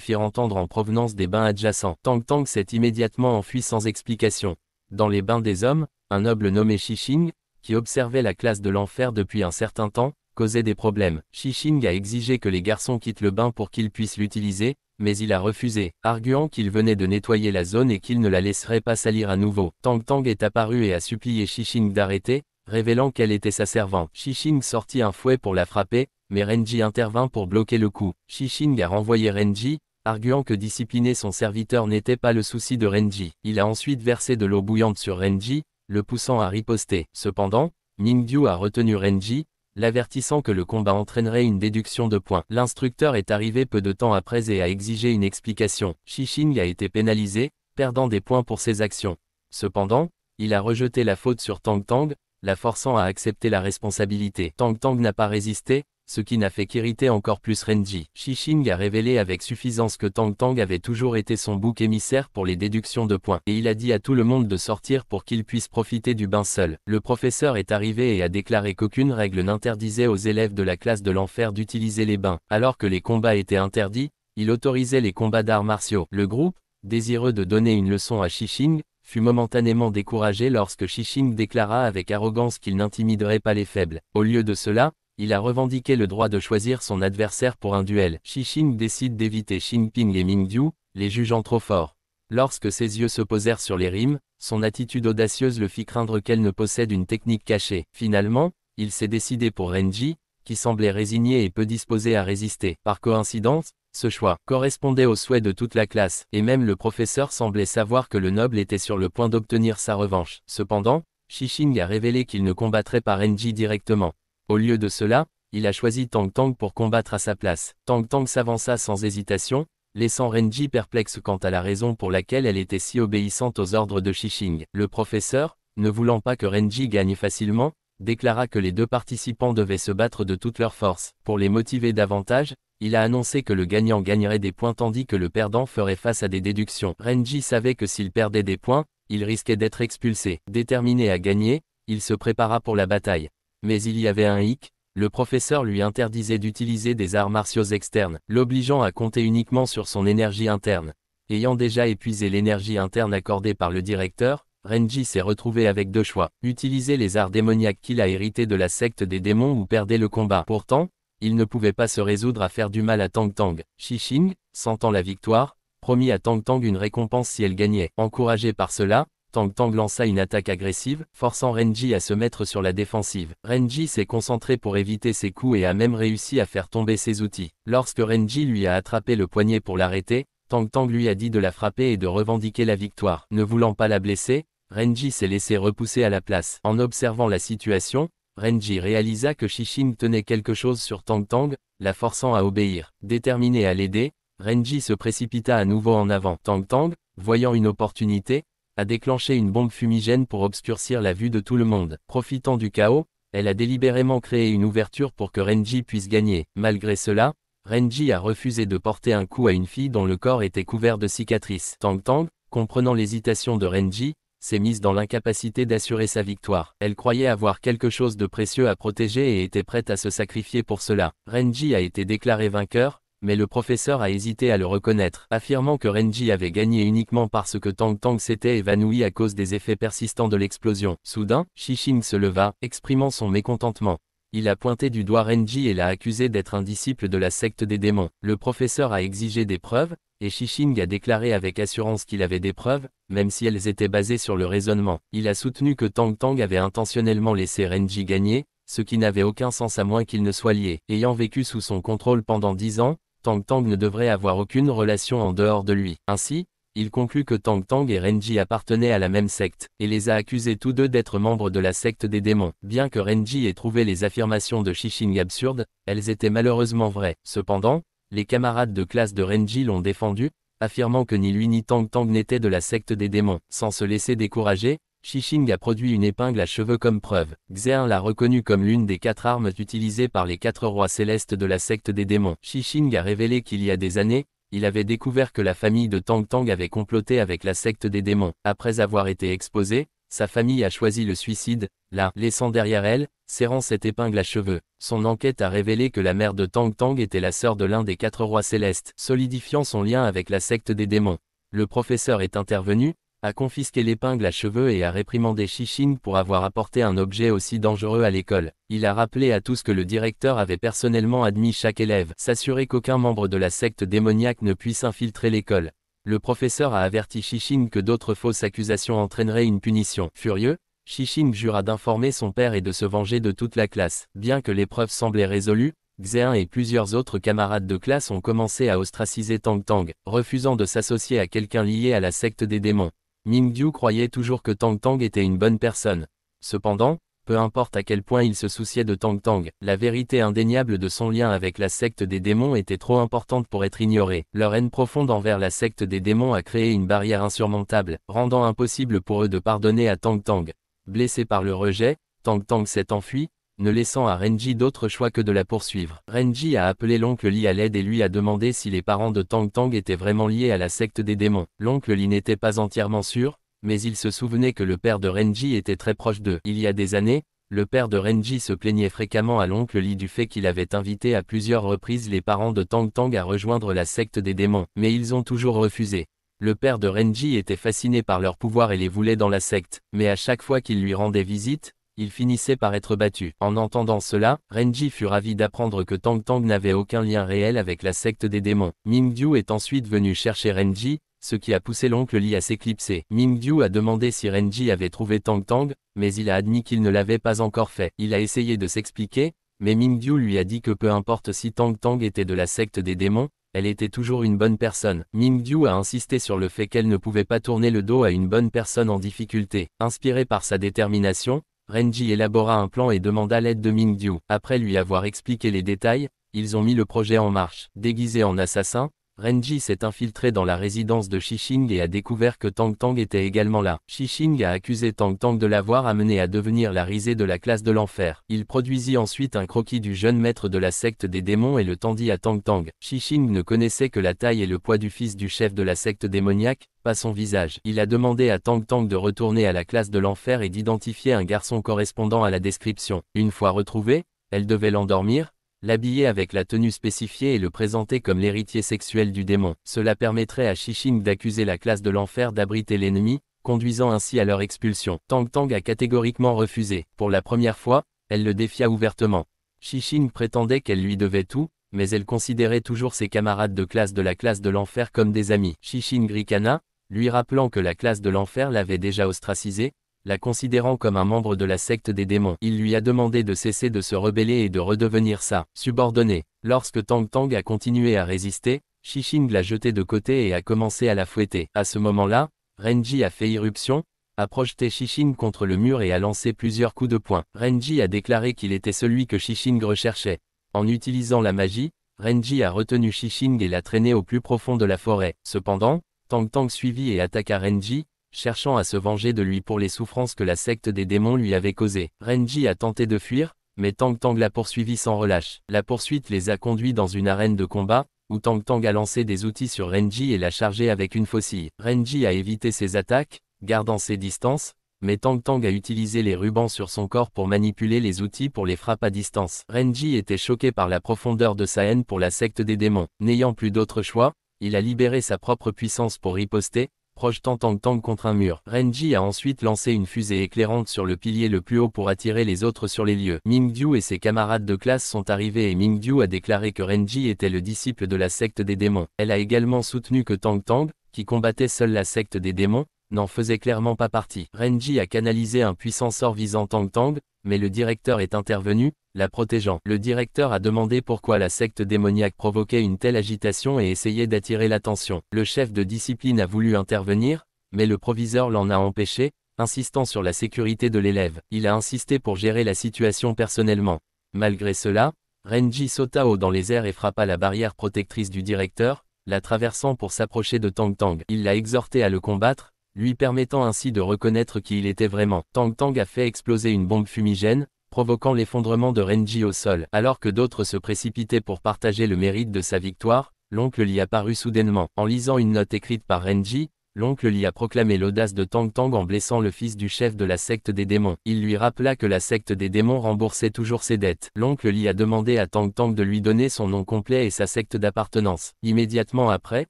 firent entendre en provenance des bains adjacents. Tang Tang s'est immédiatement enfui sans explication. Dans les bains des hommes, un noble nommé Xixing, qui observait la classe de l'enfer depuis un certain temps, causait des problèmes. Xixing a exigé que les garçons quittent le bain pour qu'ils puissent l'utiliser, mais il a refusé, arguant qu'il venait de nettoyer la zone et qu'il ne la laisserait pas salir à nouveau. Tang Tang est apparu et a supplié Xixing d'arrêter, révélant qu'elle était sa servante. Xixing sortit un fouet pour la frapper, mais Renji intervint pour bloquer le coup. Xixing a renvoyé Renji, arguant que discipliner son serviteur n'était pas le souci de Renji. Il a ensuite versé de l'eau bouillante sur Renji, le poussant à riposter. Cependant, Mingdiu a retenu Renji, l'avertissant que le combat entraînerait une déduction de points. L'instructeur est arrivé peu de temps après et a exigé une explication. Xixing a été pénalisé, perdant des points pour ses actions. Cependant, il a rejeté la faute sur Tang Tang, la forçant à accepter la responsabilité. Tang Tang n'a pas résisté, ce qui n'a fait qu'irriter encore plus Renji. Xixing a révélé avec suffisance que Tang Tang avait toujours été son bouc émissaire pour les déductions de points. Et il a dit à tout le monde de sortir pour qu'il puisse profiter du bain seul. Le professeur est arrivé et a déclaré qu'aucune règle n'interdisait aux élèves de la classe de l'enfer d'utiliser les bains. Alors que les combats étaient interdits, il autorisait les combats d'arts martiaux. Le groupe, désireux de donner une leçon à Xixing, fut momentanément découragé lorsque Xixing déclara avec arrogance qu'il n'intimiderait pas les faibles. Au lieu de cela, il a revendiqué le droit de choisir son adversaire pour un duel. Xixing décide d'éviter Xing Ping et Mingdiu, les jugeant trop forts. Lorsque ses yeux se posèrent sur les rimes, son attitude audacieuse le fit craindre qu'elle ne possède une technique cachée. Finalement, il s'est décidé pour Renji, qui semblait résigné et peu disposé à résister. Par coïncidence, ce choix correspondait aux souhaits de toute la classe, et même le professeur semblait savoir que le noble était sur le point d'obtenir sa revanche. Cependant, Xixing a révélé qu'il ne combattrait pas Renji directement. Au lieu de cela, il a choisi Tang Tang pour combattre à sa place. Tang Tang s'avança sans hésitation, laissant Renji perplexe quant à la raison pour laquelle elle était si obéissante aux ordres de Xixing. Le professeur, ne voulant pas que Renji gagne facilement, déclara que les deux participants devaient se battre de toute leur force. Pour les motiver davantage, il a annoncé que le gagnant gagnerait des points tandis que le perdant ferait face à des déductions. Renji savait que s'il perdait des points, il risquait d'être expulsé. Déterminé à gagner, il se prépara pour la bataille. Mais il y avait un hic, le professeur lui interdisait d'utiliser des arts martiaux externes, l'obligeant à compter uniquement sur son énergie interne. Ayant déjà épuisé l'énergie interne accordée par le directeur, Renji s'est retrouvé avec deux choix, utiliser les arts démoniaques qu'il a hérités de la secte des démons ou perdre le combat. Pourtant, il ne pouvait pas se résoudre à faire du mal à Tang Tang. Xixing, sentant la victoire, promit à Tang Tang une récompense si elle gagnait. Encouragé par cela, Tang Tang lança une attaque agressive, forçant Renji à se mettre sur la défensive. Renji s'est concentré pour éviter ses coups et a même réussi à faire tomber ses outils. Lorsque Renji lui a attrapé le poignet pour l'arrêter, Tang Tang lui a dit de la frapper et de revendiquer la victoire. Ne voulant pas la blesser, Renji s'est laissé repousser à la place. En observant la situation, Renji réalisa que Xixing tenait quelque chose sur Tang Tang, la forçant à obéir. Déterminé à l'aider, Renji se précipita à nouveau en avant. Tang Tang, voyant une opportunité, a déclenché une bombe fumigène pour obscurcir la vue de tout le monde. Profitant du chaos, elle a délibérément créé une ouverture pour que Renji puisse gagner. Malgré cela, Renji a refusé de porter un coup à une fille dont le corps était couvert de cicatrices. Tang Tang, comprenant l'hésitation de Renji, s'est mise dans l'incapacité d'assurer sa victoire. Elle croyait avoir quelque chose de précieux à protéger et était prête à se sacrifier pour cela. Renji a été déclaré vainqueur, mais le professeur a hésité à le reconnaître, affirmant que Renji avait gagné uniquement parce que Tang Tang s'était évanoui à cause des effets persistants de l'explosion. Soudain, Xixing se leva, exprimant son mécontentement. Il a pointé du doigt Renji et l'a accusé d'être un disciple de la secte des démons. Le professeur a exigé des preuves, et Xixing a déclaré avec assurance qu'il avait des preuves, même si elles étaient basées sur le raisonnement. Il a soutenu que Tang Tang avait intentionnellement laissé Renji gagner, ce qui n'avait aucun sens à moins qu'ils ne soient liés. Ayant vécu sous son contrôle pendant 10 ans, Tang Tang ne devrait avoir aucune relation en dehors de lui. Ainsi, il conclut que Tang Tang et Renji appartenaient à la même secte, et les a accusés tous deux d'être membres de la secte des démons. Bien que Renji ait trouvé les affirmations de Xixing absurdes, elles étaient malheureusement vraies. Cependant, les camarades de classe de Renji l'ont défendu, affirmant que ni lui ni Tang Tang n'étaient de la secte des démons. Sans se laisser décourager, Xixing a produit une épingle à cheveux comme preuve. Xéun l'a reconnue comme l'une des 4 armes utilisées par les 4 rois célestes de la secte des démons. Xixing a révélé qu'il y a des années, il avait découvert que la famille de Tang Tang avait comploté avec la secte des démons. Après avoir été exposée, sa famille a choisi le suicide, la laissant derrière elle, serrant cette épingle à cheveux. Son enquête a révélé que la mère de Tang Tang était la sœur de l'un des 4 rois célestes, solidifiant son lien avec la secte des démons. Le professeur est intervenu, a confisqué l'épingle à cheveux et a réprimandé Xixing pour avoir apporté un objet aussi dangereux à l'école. Il a rappelé à tous que le directeur avait personnellement admis chaque élève, s'assurer qu'aucun membre de la secte démoniaque ne puisse infiltrer l'école. Le professeur a averti Xixing que d'autres fausses accusations entraîneraient une punition. Furieux, Xixing jura d'informer son père et de se venger de toute la classe. Bien que l'épreuve semblait résolue, Xéun et plusieurs autres camarades de classe ont commencé à ostraciser Tang Tang, refusant de s'associer à quelqu'un lié à la secte des démons. Mingyu croyait toujours que Tang Tang était une bonne personne. Cependant, peu importe à quel point il se souciait de Tang Tang, la vérité indéniable de son lien avec la secte des démons était trop importante pour être ignorée. Leur haine profonde envers la secte des démons a créé une barrière insurmontable, rendant impossible pour eux de pardonner à Tang Tang. Blessé par le rejet, Tang Tang s'est enfui, ne laissant à Renji d'autre choix que de la poursuivre. Renji a appelé l'oncle Li à l'aide et lui a demandé si les parents de Tang Tang étaient vraiment liés à la secte des démons. L'oncle Li n'était pas entièrement sûr, mais il se souvenait que le père de Renji était très proche d'eux. Il y a des années, le père de Renji se plaignait fréquemment à l'oncle Li du fait qu'il avait invité à plusieurs reprises les parents de Tang Tang à rejoindre la secte des démons, mais ils ont toujours refusé. Le père de Renji était fasciné par leur pouvoir et les voulait dans la secte, mais à chaque fois qu'il lui rendait visite, il finissait par être battu. En entendant cela, Renji fut ravi d'apprendre que Tang Tang n'avait aucun lien réel avec la secte des démons. Mingyu est ensuite venu chercher Renji, ce qui a poussé l'oncle Li à s'éclipser. Mingyu a demandé si Renji avait trouvé Tang Tang, mais il a admis qu'il ne l'avait pas encore fait. Il a essayé de s'expliquer, mais Mingyu lui a dit que peu importe si Tang Tang était de la secte des démons, elle était toujours une bonne personne. Mingyu a insisté sur le fait qu'elle ne pouvait pas tourner le dos à une bonne personne en difficulté. Inspiré par sa détermination, Renji élabora un plan et demanda l'aide de Mingyu. Après lui avoir expliqué les détails, ils ont mis le projet en marche. Déguisé en assassin, Renji s'est infiltré dans la résidence de Xixing et a découvert que Tang Tang était également là. Xixing a accusé Tang Tang de l'avoir amené à devenir la risée de la classe de l'enfer. Il produisit ensuite un croquis du jeune maître de la secte des démons et le tendit à Tang Tang. Xixing ne connaissait que la taille et le poids du fils du chef de la secte démoniaque, pas son visage. Il a demandé à Tang Tang de retourner à la classe de l'enfer et d'identifier un garçon correspondant à la description. Une fois retrouvée, elle devait l'endormir, l'habiller avec la tenue spécifiée et le présenter comme l'héritier sexuel du démon. Cela permettrait à Xixing d'accuser la classe de l'enfer d'abriter l'ennemi, conduisant ainsi à leur expulsion. Tang Tang a catégoriquement refusé. Pour la première fois, elle le défia ouvertement. Xixing prétendait qu'elle lui devait tout, mais elle considérait toujours ses camarades de la classe de l'enfer comme des amis. Xixing ricana, lui rappelant que la classe de l'enfer l'avait déjà ostracisé, la considérant comme un membre de la secte des démons. Il lui a demandé de cesser de se rebeller et de redevenir sa subordonnée. Lorsque Tang Tang a continué à résister, Xixing l'a jeté de côté et a commencé à la fouetter. À ce moment-là, Renji a fait irruption, a projeté Xixing contre le mur et a lancé plusieurs coups de poing. Renji a déclaré qu'il était celui que Xixing recherchait. En utilisant la magie, Renji a retenu Xixing et l'a traîné au plus profond de la forêt. Cependant, Tang Tang suivit et attaqua Renji, cherchant à se venger de lui pour les souffrances que la secte des démons lui avait causées. Renji a tenté de fuir, mais Tang Tang l'a poursuivi sans relâche. La poursuite les a conduits dans une arène de combat, où Tang Tang a lancé des outils sur Renji et l'a chargé avec une faucille. Renji a évité ses attaques, gardant ses distances, mais Tang Tang a utilisé les rubans sur son corps pour manipuler les outils pour les frappes à distance. Renji était choqué par la profondeur de sa haine pour la secte des démons. N'ayant plus d'autre choix, il a libéré sa propre puissance pour riposter, projetant Tang Tang contre un mur. Renji a ensuite lancé une fusée éclairante sur le pilier le plus haut pour attirer les autres sur les lieux. Mingdiu et ses camarades de classe sont arrivés et Mingdiu a déclaré que Renji était le disciple de la secte des démons. Elle a également soutenu que Tang Tang, qui combattait seul la secte des démons, n'en faisait clairement pas partie. Renji a canalisé un puissant sort visant Tang Tang, mais le directeur est intervenu, la protégeant. Le directeur a demandé pourquoi la secte démoniaque provoquait une telle agitation et essayait d'attirer l'attention. Le chef de discipline a voulu intervenir, mais le proviseur l'en a empêché, insistant sur la sécurité de l'élève. Il a insisté pour gérer la situation personnellement. Malgré cela, Renji sauta haut dans les airs et frappa la barrière protectrice du directeur, la traversant pour s'approcher de Tang Tang. Il l'a exhorté à le combattre, lui permettant ainsi de reconnaître qui il était vraiment. Tang Tang a fait exploser une bombe fumigène, provoquant l'effondrement de Renji au sol. Alors que d'autres se précipitaient pour partager le mérite de sa victoire, l'oncle Li apparut soudainement. En lisant une note écrite par Renji, l'oncle Li a proclamé l'audace de Tang Tang en blessant le fils du chef de la secte des démons. Il lui rappela que la secte des démons remboursait toujours ses dettes. L'oncle Li a demandé à Tang Tang de lui donner son nom complet et sa secte d'appartenance. Immédiatement après,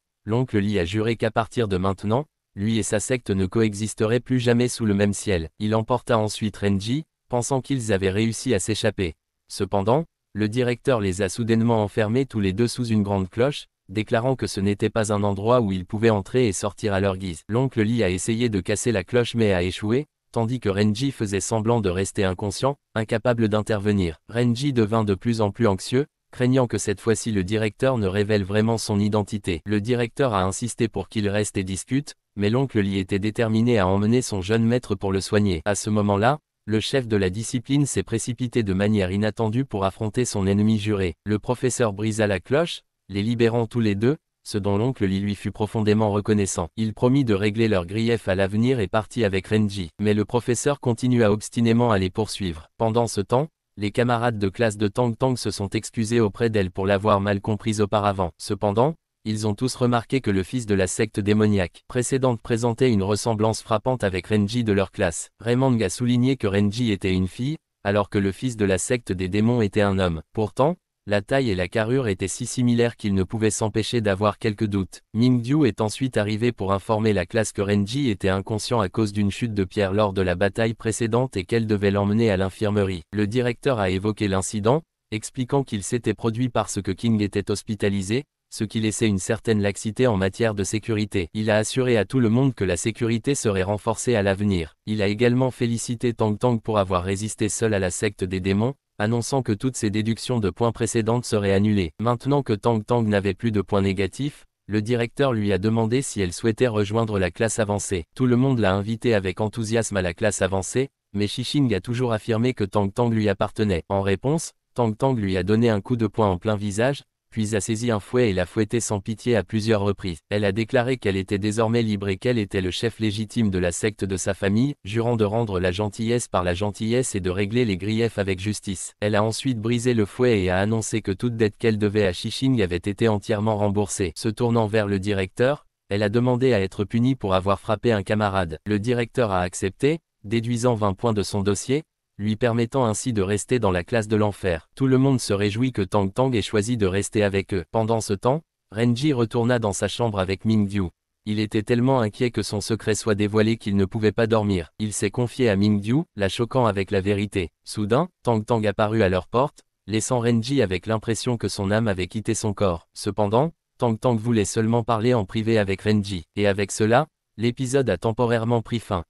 l'oncle Li a juré qu'à partir de maintenant, lui et sa secte ne coexisteraient plus jamais sous le même ciel. Il emporta ensuite Renji, pensant qu'ils avaient réussi à s'échapper. Cependant, le directeur les a soudainement enfermés tous les deux sous une grande cloche, déclarant que ce n'était pas un endroit où ils pouvaient entrer et sortir à leur guise. L'oncle Li a essayé de casser la cloche mais a échoué, tandis que Renji faisait semblant de rester inconscient, incapable d'intervenir. Renji devint de plus en plus anxieux, craignant que cette fois-ci le directeur ne révèle vraiment son identité. Le directeur a insisté pour qu'il reste et discute, mais l'oncle Li était déterminé à emmener son jeune maître pour le soigner. À ce moment-là, le chef de la discipline s'est précipité de manière inattendue pour affronter son ennemi juré. Le professeur brisa la cloche, les libérant tous les deux, ce dont l'oncle Li lui fut profondément reconnaissant. Il promit de régler leurs griefs à l'avenir et partit avec Renji. Mais le professeur continua obstinément à les poursuivre. Pendant ce temps, les camarades de classe de Tang Tang se sont excusés auprès d'elle pour l'avoir mal comprise auparavant. Cependant, ils ont tous remarqué que le fils de la secte démoniaque précédente présentait une ressemblance frappante avec Renji de leur classe. Raymond a souligné que Renji était une fille, alors que le fils de la secte des démons était un homme. Pourtant, la taille et la carrure étaient si similaires qu'ils ne pouvaient s'empêcher d'avoir quelques doutes. Mingdiu est ensuite arrivé pour informer la classe que Renji était inconscient à cause d'une chute de pierre lors de la bataille précédente et qu'elle devait l'emmener à l'infirmerie. Le directeur a évoqué l'incident, expliquant qu'il s'était produit parce que King était hospitalisé, ce qui laissait une certaine laxité en matière de sécurité. Il a assuré à tout le monde que la sécurité serait renforcée à l'avenir. Il a également félicité Tang Tang pour avoir résisté seul à la secte des démons, annonçant que toutes ses déductions de points précédentes seraient annulées. Maintenant que Tang Tang n'avait plus de points négatifs, le directeur lui a demandé si elle souhaitait rejoindre la classe avancée. Tout le monde l'a invité avec enthousiasme à la classe avancée, mais Xixing a toujours affirmé que Tang Tang lui appartenait. En réponse, Tang Tang lui a donné un coup de poing en plein visage, puis a saisi un fouet et l'a fouetté sans pitié à plusieurs reprises. Elle a déclaré qu'elle était désormais libre et qu'elle était le chef légitime de la secte de sa famille, jurant de rendre la gentillesse par la gentillesse et de régler les griefs avec justice. Elle a ensuite brisé le fouet et a annoncé que toute dette qu'elle devait à Xixing avait été entièrement remboursée. Se tournant vers le directeur, elle a demandé à être punie pour avoir frappé un camarade. Le directeur a accepté, déduisant 20 points de son dossier, lui permettant ainsi de rester dans la classe de l'enfer. Tout le monde se réjouit que Tang Tang ait choisi de rester avec eux. Pendant ce temps, Renji retourna dans sa chambre avec Mingdiu. Il était tellement inquiet que son secret soit dévoilé qu'il ne pouvait pas dormir. Il s'est confié à Mingdiu, la choquant avec la vérité. Soudain, Tang Tang apparut à leur porte, laissant Renji avec l'impression que son âme avait quitté son corps. Cependant, Tang Tang voulait seulement parler en privé avec Renji. Et avec cela, l'épisode a temporairement pris fin.